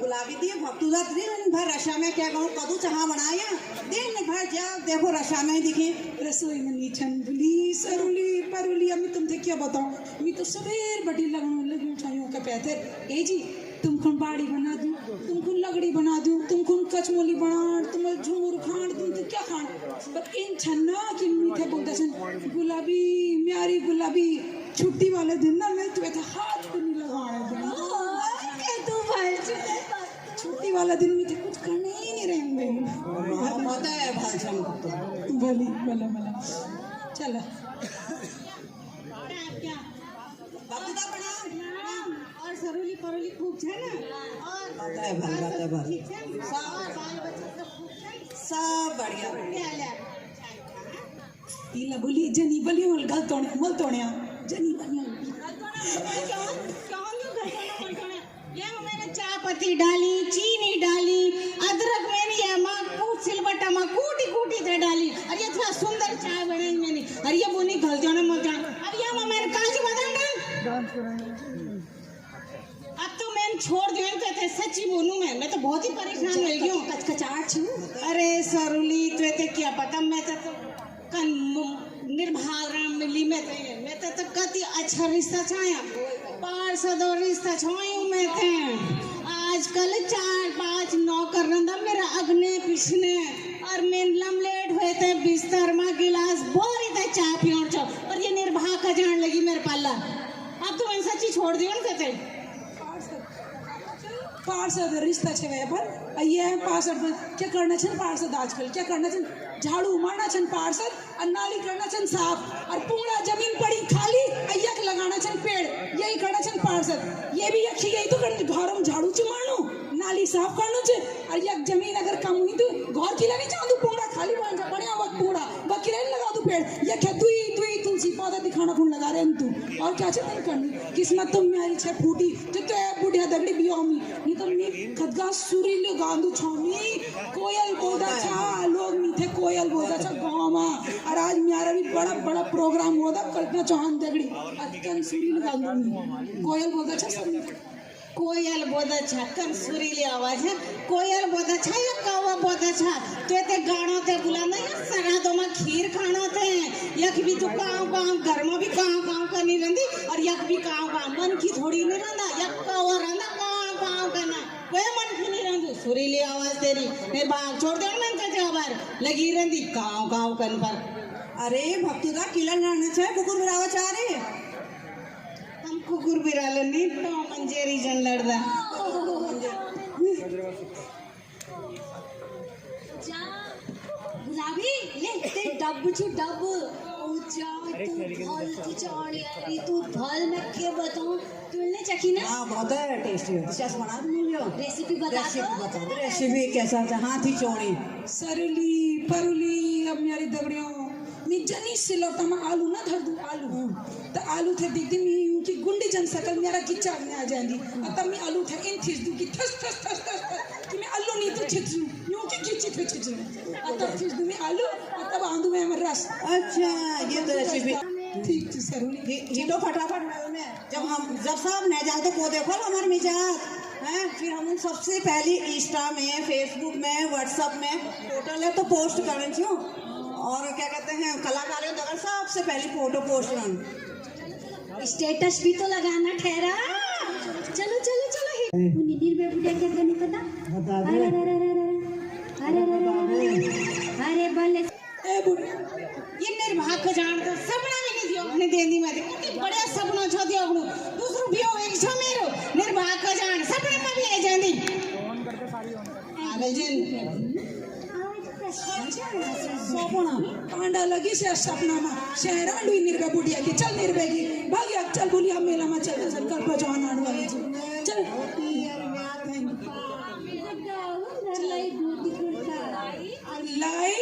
गुलाबी दिए भक्तुदा दिन भर रशा में क्या कहूँ कदू चाह बनाया दिन भर जाओ देखो रशा में दिखे रसोई में नी ठंडुली सरुली परुली अम्मी तुमसे क्या बताऊँ मैं तो सवेर बड़ी लगी उठाइयों का पैथे ए जी तुम खुन बाड़ी बना दूँ तुम खुन लगड़ी बना दूँ तुम खुन कचमोली बना तुम झूमर खाण तुम तो क्या खाण पर इन छन्ना कि मीठे बोलता छन गुलाबी म्यारी गुलाबी छुट्टी वाले दिन ना मैं तुम्हें तो हाथ को नहीं लगाना छुट्टी वाला दिन में तो कुछ करने ही नहीं रहेंगे पता है भाषण बोली बोलो बोलो चलो और सरोली परोली खूब है ना और सब बढ़िया ईला बोली जनी बली होल गल तोड़या जनी बली मैंने चाय पत्ती डाली चीनी डाली अदरक मैंने ये कूट सिलबट्टा में कूटी कूटी से डाली और ये थोड़ा सुंदर चाय बनाई मैंने और ये बोनी घल जाना मत जाना अब ये मैंने काजू बादाम डाल अब तो मैंने छोड़ दिया थे सच्ची बोलूं मैं तो बहुत ही परेशान हो गई हूँ कचकचाहट छू अरे सरुली तो क्या पता मैं तो निर्भाल राम मिली मैं तो कति अच्छा रिश्ता छाया पार्षद और रिश्ता छायू मैं थे आजकल 4-5 नौकर रंधा मेरा अगने पिछने और मैं लमलेट हुए थे बिस्तर में गिलास बोरी थे चाय पियों और ये निर्भा का जान लगी मेरे पाला अब तो मैं सच्ची छोड़ दियो ना कहते पार्षद रिश्ता छे वे पर ये पार्षद क्या करना छन पार्षद आजकल क्या करना छन झाड़ू मारना छन पार्षद और नाली करना छन साफ और पूरा जमीन पड़ी खाली अयक लगाना छन पेड़ यही करना छन पार्षद ये भी यखी गई तो घर में झाड़ू चुमानो नाली साफ करनो छे और यक जमीन अगर कम हुई तो घर किला नहीं चाहूं पूरा खाली बन जा बढ़िया वक्त पूरा बकिरे लगा दो पेड़ ये क्या दुई तुलसी पौधा दिखाना फोन लगा रहे तू और क्या छे नहीं करनी किस्मत तुम मेरी छे फूटी जो तो बुढ़िया दगड़ी बियोमी नहीं तो मी खदगा सुरीले गांदू छामी कोयल बोदा छा लोग मीठे कोयल बोदा छा गांव में और आज मेरा भी बड़ा प्रोग्राम होता कल्पना चौहान दगड़ी अतन सुरीले गांदू कोयल बोदा छा कोयल बहुत अच्छा कम सुरीली आवाज है कोयल बहुत अच्छा या कौवा बहुत अच्छा ते गाना ते बुलाना या सरादों में खीर खाना थे यक भी तो गाँव घर में भी गाँव का नहीं रंदी और यक भी गाँव मन की थोड़ी नहीं रंदा यक कौवा रंदा गाँव का ना वे मन की नहीं रंदी सुरीली आवाज तेरी मेरे बाग छोड़ दे मैं कहते आवार लगी रंदी गाँव कन पर अरे भक्तू का किला रहना चाहिए कुकुर बिरावा चाह रहे कुकुर बिराले नहीं तो मंजेरी जन लड़दा गुलाबी ले ते डब छु डब ऊंचा तू चाड़ी तू भल मैं के बताऊं तुमने चखी ना हां बहुत टेस्टी है डिश बना दूं लियो रेसिपी बता दो रेसिपी कैसा था हाथी चौड़ी सरुली परुली अब मेरी दगड़ियों मैं जनी सिलौटा में आलू ना धर दूं आलू तो आलू थे देख दी मैं की गुंडी जन सकल मेरा किच्चा में आ जाएंगी और तब मैं आलू थे इन खींच दूं कि ठस ठस ठस ठस कि मैं आलू नहीं तो खींच दूं यूं की खींची पे खींच दूं और तब खींच दूं मैं आलू और तब आंदू में रस अच्छा ये तो रेसिपी ठीक है सरुली ये तो फटाफट जब सब न जाए तो को देखो हमारे मिजाज हैं फिर हम सबसे पहले इंस्टा में फेसबुक में व्हाट्सएप में टोटल है तो पोस्ट करें क्यों और क्या कहते हैं कलाकारों तो सबसे पहले फोटो पोस्ट करना स्टेटस भी तो लगाना ठहरा चलो चलो चलो नींद में बुढ़िया क्या करने पता बता दे अरे बल्ले ए बुढ़िया ये निर्भा को जान कर सपना में नहीं दियो अपने देंदी में देखो बड़ा सपना छो दियो अपनो दूसरो भी हो एक छो मेरो निर्भा को जान सपने में भी ले जांदी फोन करके सारी आगे जिन सोपना कांडा लगी से सपना में शहरा लुई निर्भय बुढ़िया की चल निर्भय की भाग्य चल बोली हम मेला में चल कर पहुंचान आने वाली चल लाई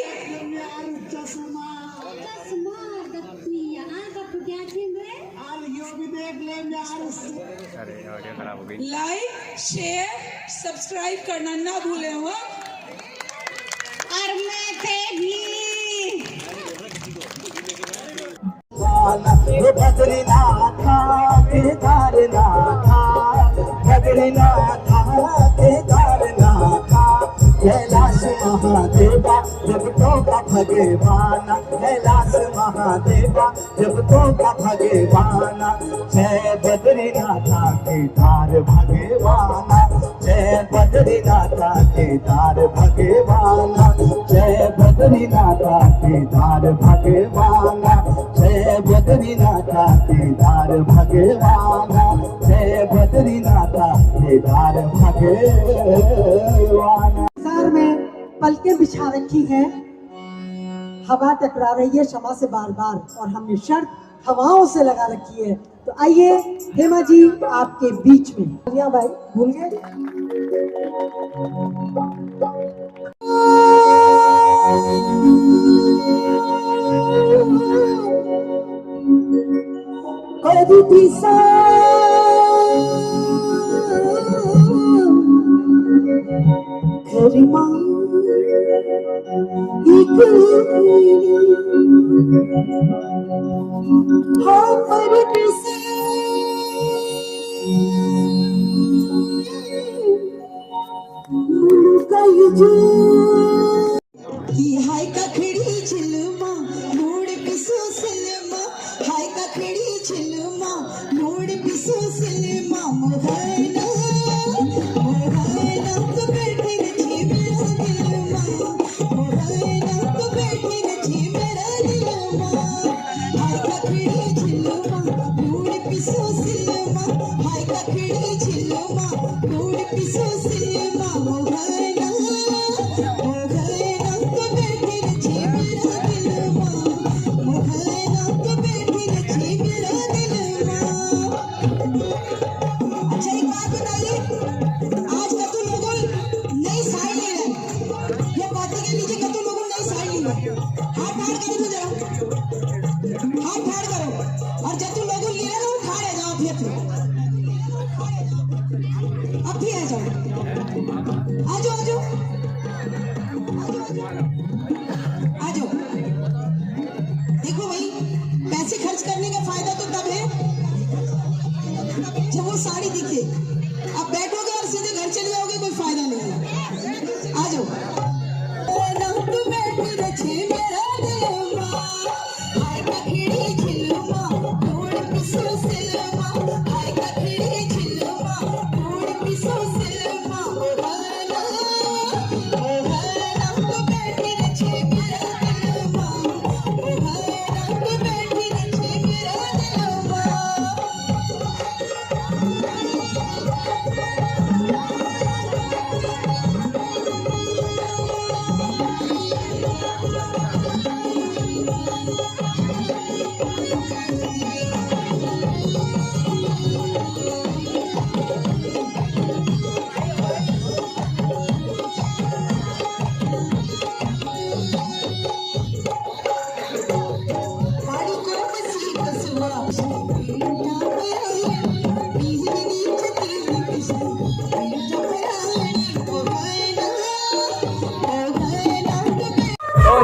चश्मा दत्तिया का पुटिया थी रे आल यो भी दे अरे ऑडियो खराब हो गई। लाइक शेयर सब्सक्राइब करना ना भूलें हो। और मैं थे भी बद्रीनाथ केदारनाथ बद्रीनाथ केदारनाथ कैलाश महादेवा जगतों का भगवान कैलाश महादेवा जगतों का भगवान जय बद्रीनाथ केदार भगवान जय बद्रीनाथ केदार भगवान जय बद्रीनाथ केदार भगवान जय बद्रीनाथ केदार भगवान जय बद्रीनाथ केदार भगवान। संसार में पलकें बिछा रखी है, हवा टकरा रही है क्षमा से बार बार और हमने शर्त हवाओं से लगा रखी है। तो आइए हेमा जी आपके बीच में। लिया भाई भूल गए। हाय कखड़ी छिलमा मूड पिसो सिलमा हाय कखड़ी छिलमा मूड पिसो सिलमा मोहना मोहना तो बैठी रही मेरा दिलमा मोहना तो बैठी रही मेरा दिलमा हाय कखड़ी छिलमा मूड पिसो सिलमा हाय कखड़ी छिलमा मूड पिसो सिलमा मोहना देखो भाई पैसे खर्च करने का फायदा तो तब है जब वो साड़ी दिखे। अब बैठोगे और सीधे घर चले जाओगे, कोई फायदा नहीं है। आ जाओ।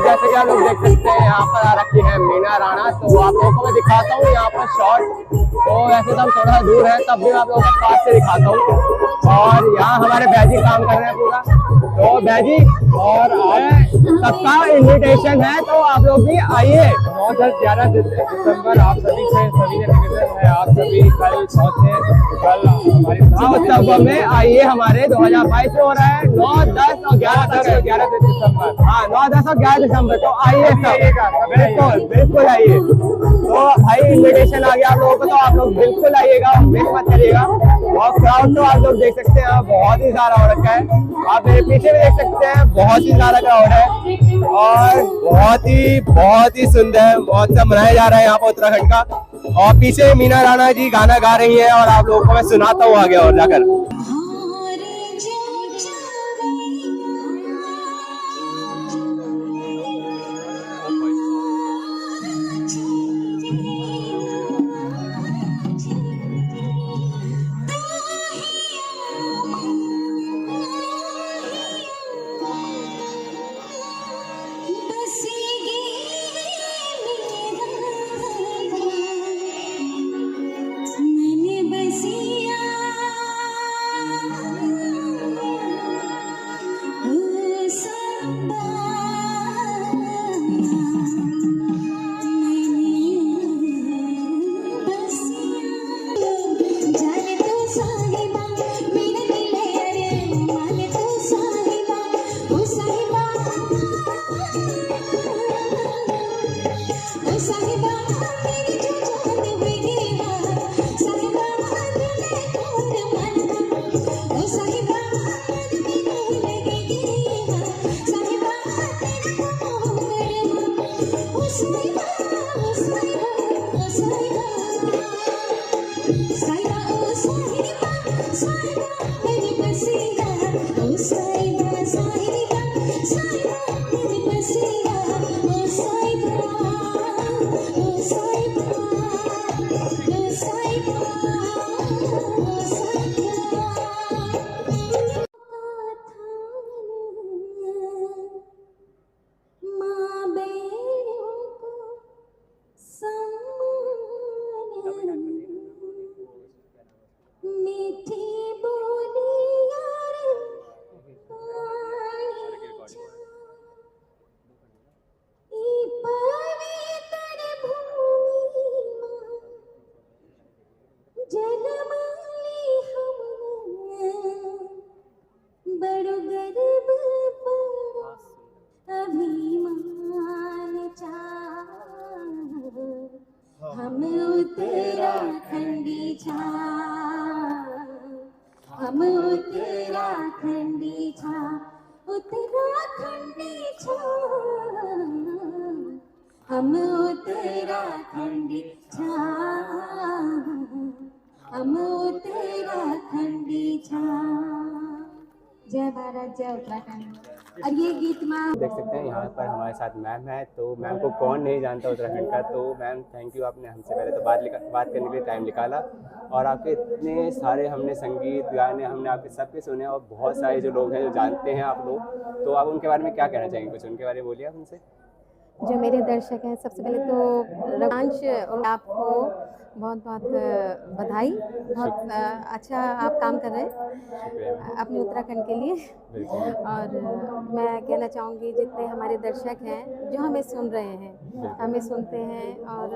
जैसे कि आप लोग देख सकते हैं यहाँ पर आ रखी है मीना राणा। तो आप लोगों को मैं दिखाता हूँ यहाँ पर शॉट। तो वैसे तो हम थोड़ा दूर है, तब भी मैं आप लोगों को पास से दिखाता हूँ। और यहाँ हमारे बैजी काम कर रहे हैं पूरा। तो बैजी और सबका इन्विटेशन है, तो आप लोग भी आइए। 11 दिसंबर आप सभी से सभी ने निवेदन है, आप सभी कल पहुँचे। कल हमारे उत्सव में आइए। हमारे 2022 में हो रहा है 9, 10 और 11 दिसंबर। हाँ 9, 10 और 11 दिसंबर। तो आइए सब, बिल्कुल बिल्कुल आइए। तो भाई इन्विटेशन आ गया आप लोगों को, तो आप लोग बिल्कुल आइएगा, मिस मत करिएगा। और क्राउड तो आप लोग देख सकते हैं बहुत ही ज्यादा हो रखा है। आप मेरे पीछे भी देख सकते हैं बहुत ही ज्यादा क्राउड है और बहुत ही सुंदर महोत्सव मनाया जा रहा है यहाँ पर उत्तराखंड का। और पीछे मीना राणा जी गाना गा रही हैं और आप लोगों को मैं सुनाता हूँ आगे और जाकर। साहिबा मेरी जो जान होएगी साहिबा तुम्हें कौन मानता ओ साहिबा मन में नो लगेगी साहिबा तेरा कौन करेगा ओ साहिबा ओ साहिबा ओ साहिबा साहिबा ओ साहिबा साहिबा मेरी बसीरा ओ साहिबा साहिबा साहिबा मेरी बसीरा ओ साहिबा ओ साहिबा ओ साहिबा ओ साहिबा माँ बेड़ों को सम्मान मीठी बोली यार ई पवित्र भूमि मां जन्म ली हमने बड़ो गर्व बड़ो अभिमान हम उत्तराखंडी छा हम उत्तराखंडी छा उत्तराखंडी छा हम उत्तराखंडी छा हम उत्तराखंडी छा। जय भारत जय उत्तराखंड। और ये गीत माँ देख सकते हैं यहाँ पर हमारे साथ मैम है, तो मैम को कौन नहीं जानता उत्तराखंड का। तो मैम थैंक यू, आपने हमसे पहले तो बात करने के लिए टाइम निकाला और आपके इतने सारे हमने संगीत गाने हमने आपके सबके सुने और बहुत सारे जो लोग हैं जो जानते हैं आप लोग, तो आप उनके बारे में क्या कहना चाहेंगे, कुछ उनके बारे में बोलिए आप उनसे। जो मेरे दर्शक हैं, सबसे पहले तो रवांश और आपको बहुत बहुत बधाई, बहुत अच्छा आप काम कर रहे हैं अपने उत्तराखंड के लिए। और मैं कहना चाहूँगी जितने हमारे दर्शक हैं जो हमें सुन रहे हैं, हमें सुनते हैं और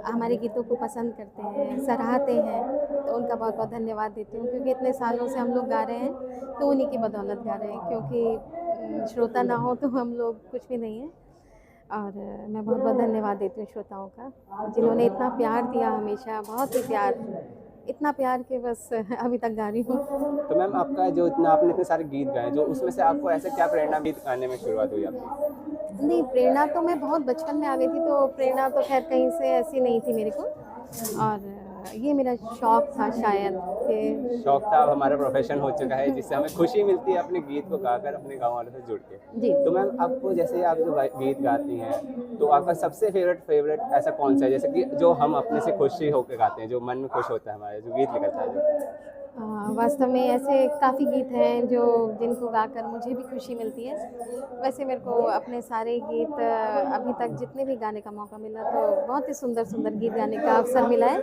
हमारे गीतों को पसंद करते हैं, सराहते हैं, तो उनका बहुत बहुत धन्यवाद देती हूँ, क्योंकि इतने सालों से हम लोग गा रहे हैं तो उन्हीं की बदौलत गा रहे हैं, क्योंकि श्रोता ना हो तो हम लोग कुछ भी नहीं हैं। और मैं बहुत बहुत धन्यवाद देती हूँ श्रोताओं का, जिन्होंने इतना प्यार दिया हमेशा, बहुत ही प्यार, इतना प्यार के बस अभी तक गा रही हूँ। तो मैम आपका जो इतना आपने इतने सारे गीत गाए, जो उसमें से आपको ऐसे क्या प्रेरणा गीत गाने में शुरुआत हुई आपकी? नहीं, प्रेरणा तो मैं बहुत बचपन में आ गई थी, तो प्रेरणा तो खैर कहीं से ऐसी नहीं थी मेरे को, और ये मेरा शौक था शायद कि शौक था, अब हमारा प्रोफेशन हो चुका है, जिससे हमें खुशी मिलती है अपने गीत को गाकर अपने गाँव वालों से जुड़ के। जी। तो मैम आपको जैसे आप जो गीत गाती हैं, तो आपका सबसे फेवरेट ऐसा कौन सा है, जैसे कि जो हम अपने से खुशी होकर गाते हैं, जो मन में खुश होता है हमारे, जो गीत निकलता है जो? वास्तव में ऐसे काफ़ी गीत हैं जो जिनको गाकर मुझे भी खुशी मिलती है। वैसे मेरे को अपने सारे गीत अभी तक जितने भी गाने का मौका मिला, तो बहुत ही सुंदर सुंदर गीत गाने का अवसर मिला है,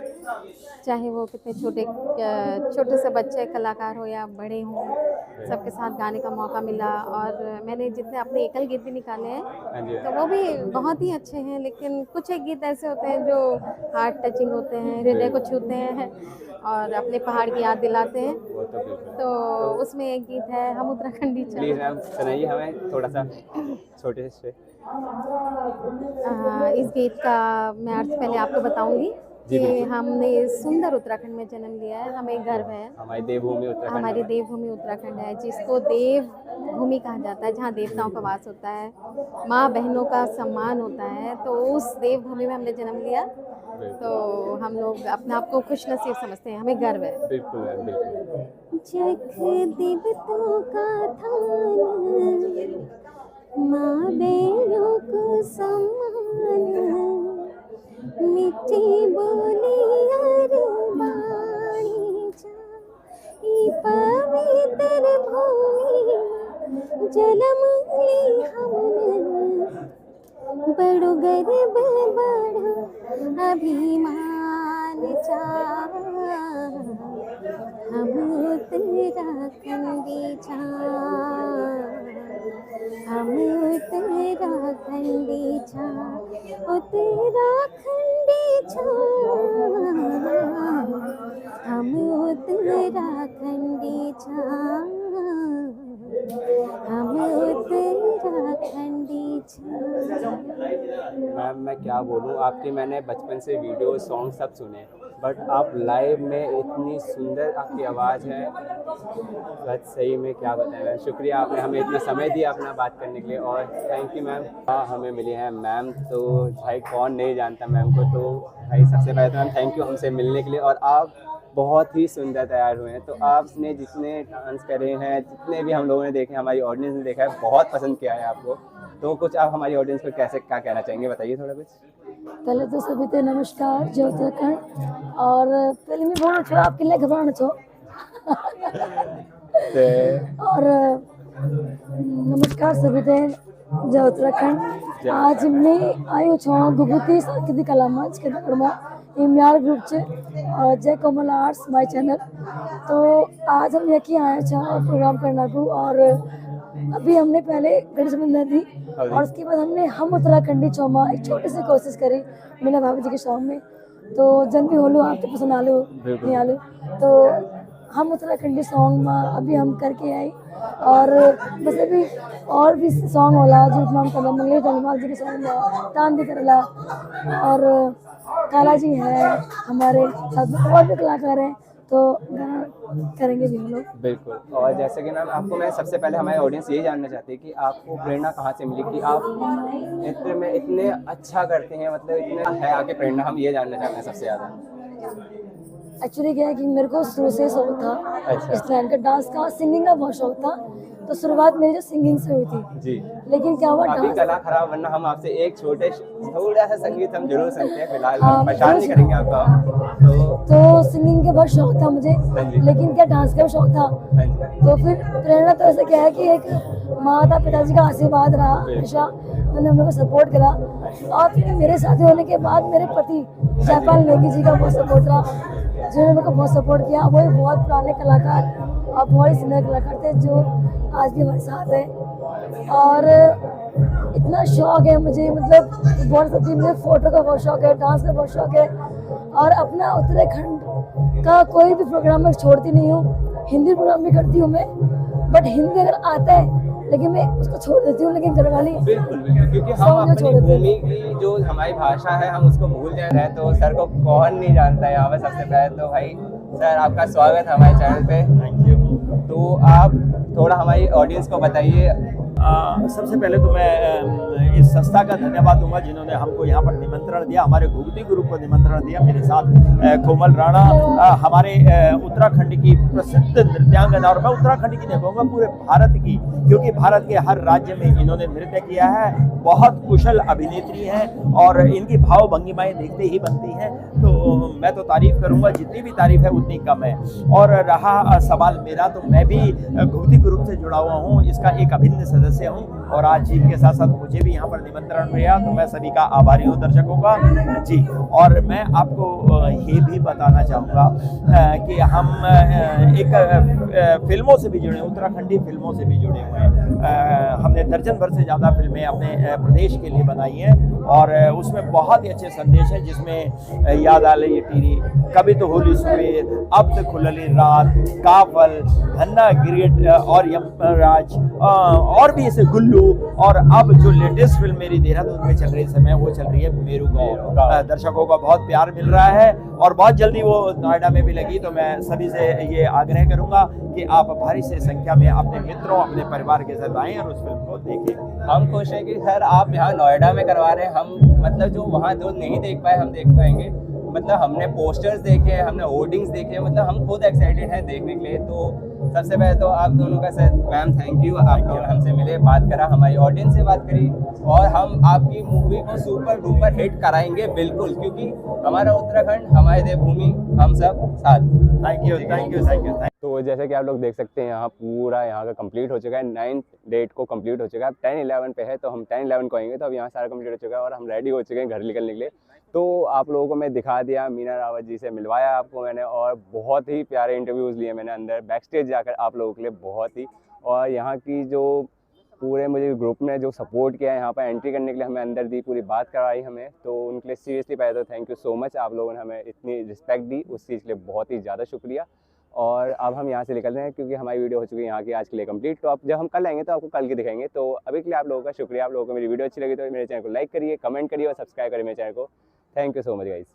चाहे वो कितने छोटे से बच्चे कलाकार हो या बड़े हों, सबके साथ गाने का मौका मिला। और मैंने जितने अपने एकल गीत भी निकाले हैं तो वो भी बहुत ही अच्छे हैं, लेकिन कुछ एक गीत ऐसे होते हैं जो हार्ट टचिंग होते हैं, हृदय को छूते हैं और अपने पहाड़ की याद दिलाते हैं। तो उसमें एक गीत है हम उत्तराखंडी चल। प्लीज़ मैम सुनाइए हमें थोड़ा सा छोटे से। इस गीत का मैं अर्थ पहले आपको बताऊंगी कि हमने सुंदर उत्तराखंड में जन्म लिया है, हमें गर्व है। हमारी देवभूमि उत्तराखंड, हमारी देवभूमि उत्तराखंड है, जिसको देव भूमि कहा जाता है, जहाँ देवताओं का वास होता है, माँ बहनों का सम्मान होता है। तो उस देवभूमि में हमने जन्म लिया, तो हम लोग अपने आप को खुश नसीब समझते हैं, हमें गर्व है। बिल्कुल मैम, बिल्कुल। जख देवताओं का थान, माँ बहनों को सम्मान, मिट्टी बोली यार बाणी जा, ई पवित्र भूमि जन्म ली हमने, बड़ो गर्व बड़ो अभिमान चा, हम उत्तराखंडी छा, हम उत्तराखंडी छा, उत्तराखंडी छा, हम उत्तराखंडी छा, हम उत्तराखंडी छा। मैम मैं क्या बोलूँ, आपकी मैंने बचपन से वीडियो सॉन्ग सब सुने, बट आप लाइव में इतनी सुंदर आपकी आवाज़ है, बस सही में क्या बताएं मैम। शुक्रिया आपने हमें इतना समय दिया अपना बात करने के लिए, और थैंक यू मैम। हमें मिली हैं मैम, तो भाई कौन नहीं जानता मैम को। तो भाई सबसे पहले तो मैम थैंक यू हमसे मिलने के लिए, और आप बहुत ही सुंदर तैयार हुए हैं। तो आपने जितने डांस करे हैं, जितने भी हम लोगों ने देखे, हमारी ऑडियंस ने देखा है, बहुत पसंद किया है आपको। तो कुछ आप हमारी ऑडियंस को कैसे क्या कहना चाहेंगे, बताइए थोड़ा कुछ। पहले तो सभी को नमस्कार, जय उत्तराखंड। और पहले मैं बोलना छो आपके लिए घबराना छो और नमस्कार सभी को, जय उत्तराखंड। आज मैं आयो छो गुगुती सांस्कृतिक कला मंच के दगड़मा इम्यार ग्रुप से और जय कोमल आर्ट्स माय चैनल। तो आज हम यकी आए छा प्रोग्राम करना को, और अभी हमने पहले गणेश बंदना दी और उसके बाद हमने हम उत्तराखंडी चौमा एक छोटी सी कोशिश करी मीना भाभी जी के सॉन्ग में। तो जन भी होलो आपके पसंद आलो नहीं आलो, तो हम उत्तराखंडी सॉन्ग में अभी हम करके आई। और बस अभी और भी सॉन्ग होला जो नाम कला मंगलेश धनवाल जी के सॉन्ग में तान भी करला, और काला जी है हमारे साथ में, और भी कलाकार हैं, तो गाना करेंगे भी हम लोग। बिल्कुल। और जैसे कि मैम आपको मैं सबसे पहले हमारे ऑडियंस ये जानना चाहती है कि आपको प्रेरणा कहाँ से मिली कि आप नृत्य में इतने अच्छा करते हैं, मतलब इतने है आगे प्रेरणा, हम ये जानना चाहते हैं सबसे ज़्यादा। एक्चुअली क्या है कि मेरे को शुरू से शौक था इस लाइन का, डांस का, सिंगिंग का बहुत शौक था। तो शुरुआत मेरी जो सिंगिंग से हुई थी जी, लेकिन क्या हुआ अभी कला खराब, वरना हम आपसे एक थोड़ा सा संगीत हम जरूर सुनते हैं, फिलहाल हम परेशान नहीं करेंगे आपका। तो सिंगिंग का बहुत शौक था मुझे, लेकिन क्या डांस का भी शौक था। तो फिर प्रेरणा तो ऐसे क्या है कि एक माता पिताजी का आशीर्वाद रहा हमेशा, उन्होंने हम लोग को सपोर्ट करा। और फिर मेरे शादी होने के बाद मेरे पति जयपाल नेगी जी का बहुत सपोर्ट रहा, जिन्होंने मेरे को बहुत सपोर्ट किया। वो एक बहुत पुराने कलाकार और बहुत ही सुंदर कलाकार थे जो आज भी हमारे साथ हैं। और इतना शौक है मुझे, मतलब बहुत सच्ची मुझे फोटो का बहुत शौक है, डांस का बहुत शौक है। और अपना उत्तराखंड का कोई भी प्रोग्राम मैं छोड़ती नहीं हूँ, हिंदी प्रोग्राम भी करती हूँ मैं, बट हिंदी अगर आता है लेकिन मैं उसको छोड़ देती हूँ, लेकिन घरवाली बिल्कुल क्योंकि हम अपनी भूमि की जो हमारी भाषा है हम उसको भूल जा रहे हैं। तो सर को कौन नहीं जानता है यहाँ पे। सबसे पहले तो भाई सर आपका स्वागत है हमारे चैनल पे, थैंक यू। तो आप थोड़ा हमारी ऑडियंस को बताइए। सबसे पहले तो मैं इस संस्था का धन्यवाद दूंगा जिन्होंने हमको यहाँ पर निमंत्रण दिया, हमारे घुगती ग्रुप को निमंत्रण दिया। मेरे साथ कोमल राणा हमारे उत्तराखंड की प्रसिद्ध नृत्यांगना, और मैं उत्तराखंड की नहीं कहूँगा पूरे भारत की, क्योंकि भारत के हर राज्य में इन्होंने नृत्य किया है। बहुत कुशल अभिनेत्री हैं और इनकी भाव भंगिमाएँ देखते ही बनती हैं। तो मैं तो तारीफ करूँगा, जितनी भी तारीफ है उतनी कम है। और रहा सवाल मेरा, तो मैं भी घुगती ग्रुप से जुड़ा हुआ हूँ, इसका एक अभिन्न सदस्य हूँ, और आज इनके साथ साथ मुझे भी यहाँ पर निमंत्रण मिला, तो मैं सभी का आभारी हूँ दर्शकों का जी। और मैं आपको ये भी बताना चाहूँगा कि हम एक फिल्मों से भी जुड़े हैं, उत्तराखंडी फिल्मों से भी जुड़े हुए हैं। हमने दर्जन भर से ज़्यादा फिल्में अपने प्रदेश के लिए बनाई हैं, और उसमें बहुत ही अच्छे संदेश हैं, जिसमें याद आ ये टीरी, कभी तो होली सुबेर, अब तो खुलली रात, काफल, धन्ना गिरेट और यमराज, और भी ऐसे गुल्लू। और अब जो लेटेस्ट फिल्म मेरी देहरादून में चल रही समय वो चल रही है मेरू गाँव। दर्शकों का बहुत प्यार मिल रहा है और बहुत जल्दी वो नोएडा में भी लगी। तो मैं सभी से ये आग्रह करूंगा कि आप भारी से संख्या में अपने मित्रों, अपने परिवार के साथ आएं और उस फिल्म को देखें। हम खुश हैं कि सर आप यहाँ नोएडा में करवा रहे हैं। हम मतलब जो वहाँ जो नहीं देख पाए हम देख पाएंगे। मतलब हमने पोस्टर्स देखे हैं, हमने होर्डिंग्स देखे हैं, मतलब हम खुद एक्साइटेड हैं देखने के लिए। तो सबसे पहले तो आप दोनों का सर मैम थैंक यू, आप दोनों हमसे मिले, बात करा, हमारी ऑडियंस से बात करी, और हम आपकी मूवी को सुपर डुपर हिट कराएंगे बिल्कुल, क्योंकि हमारा उत्तराखंड, हमारी देवभूमि, हम सब साथ। Thank you thank you thank you. तो जैसे कि आप लोग देख सकते हैं यहाँ पूरा यहाँ का कंप्लीट हो चुका है, 9 डेट को कंप्लीट हो चुका है। अब 10-11 पे है, तो हम 10-11 को आएंगे। तो अब यहाँ सारा कंप्लीट हो चुका है और हम रेडी हो चुके हैं घर निकलने के लिए। तो आप लोगों को मैं दिखा दिया, मीना रावत जी से मिलवाया आपको मैंने, और बहुत ही प्यारे इंटरव्यूज़ लिए मैंने अंदर बैक स्टेज जाकर आप लोगों के लिए बहुत ही। और यहाँ की जो पूरे मुझे ग्रुप ने जो सपोर्ट किया है यहाँ पर एंट्री करने के लिए, हमें अंदर दी, पूरी बात करवाई हमें, तो उनके लिए सीरियसली पहले तो थैंक यू सो मच। आप लोगों ने हमें इतनी रिस्पेक्ट दी, उस चीज़ के लिए बहुत ही ज़्यादा शुक्रिया। और अब हम यहाँ से निकल रहे हैं क्योंकि हमारी वीडियो हो चुकी है यहाँ की आज के लिए कंप्लीट। तो अब जब हम कल आएंगे तो आपको कल की दिखाएंगे। तो अभी के लिए आप लोगों का शुक्रिया। आप लोगों को मेरी वीडियो अच्छी लगी तो मेरे चैनल को लाइक करिए, कमेंट करिए और सब्सक्राइब करिए मेरे चैनल को। Thank you so much guys.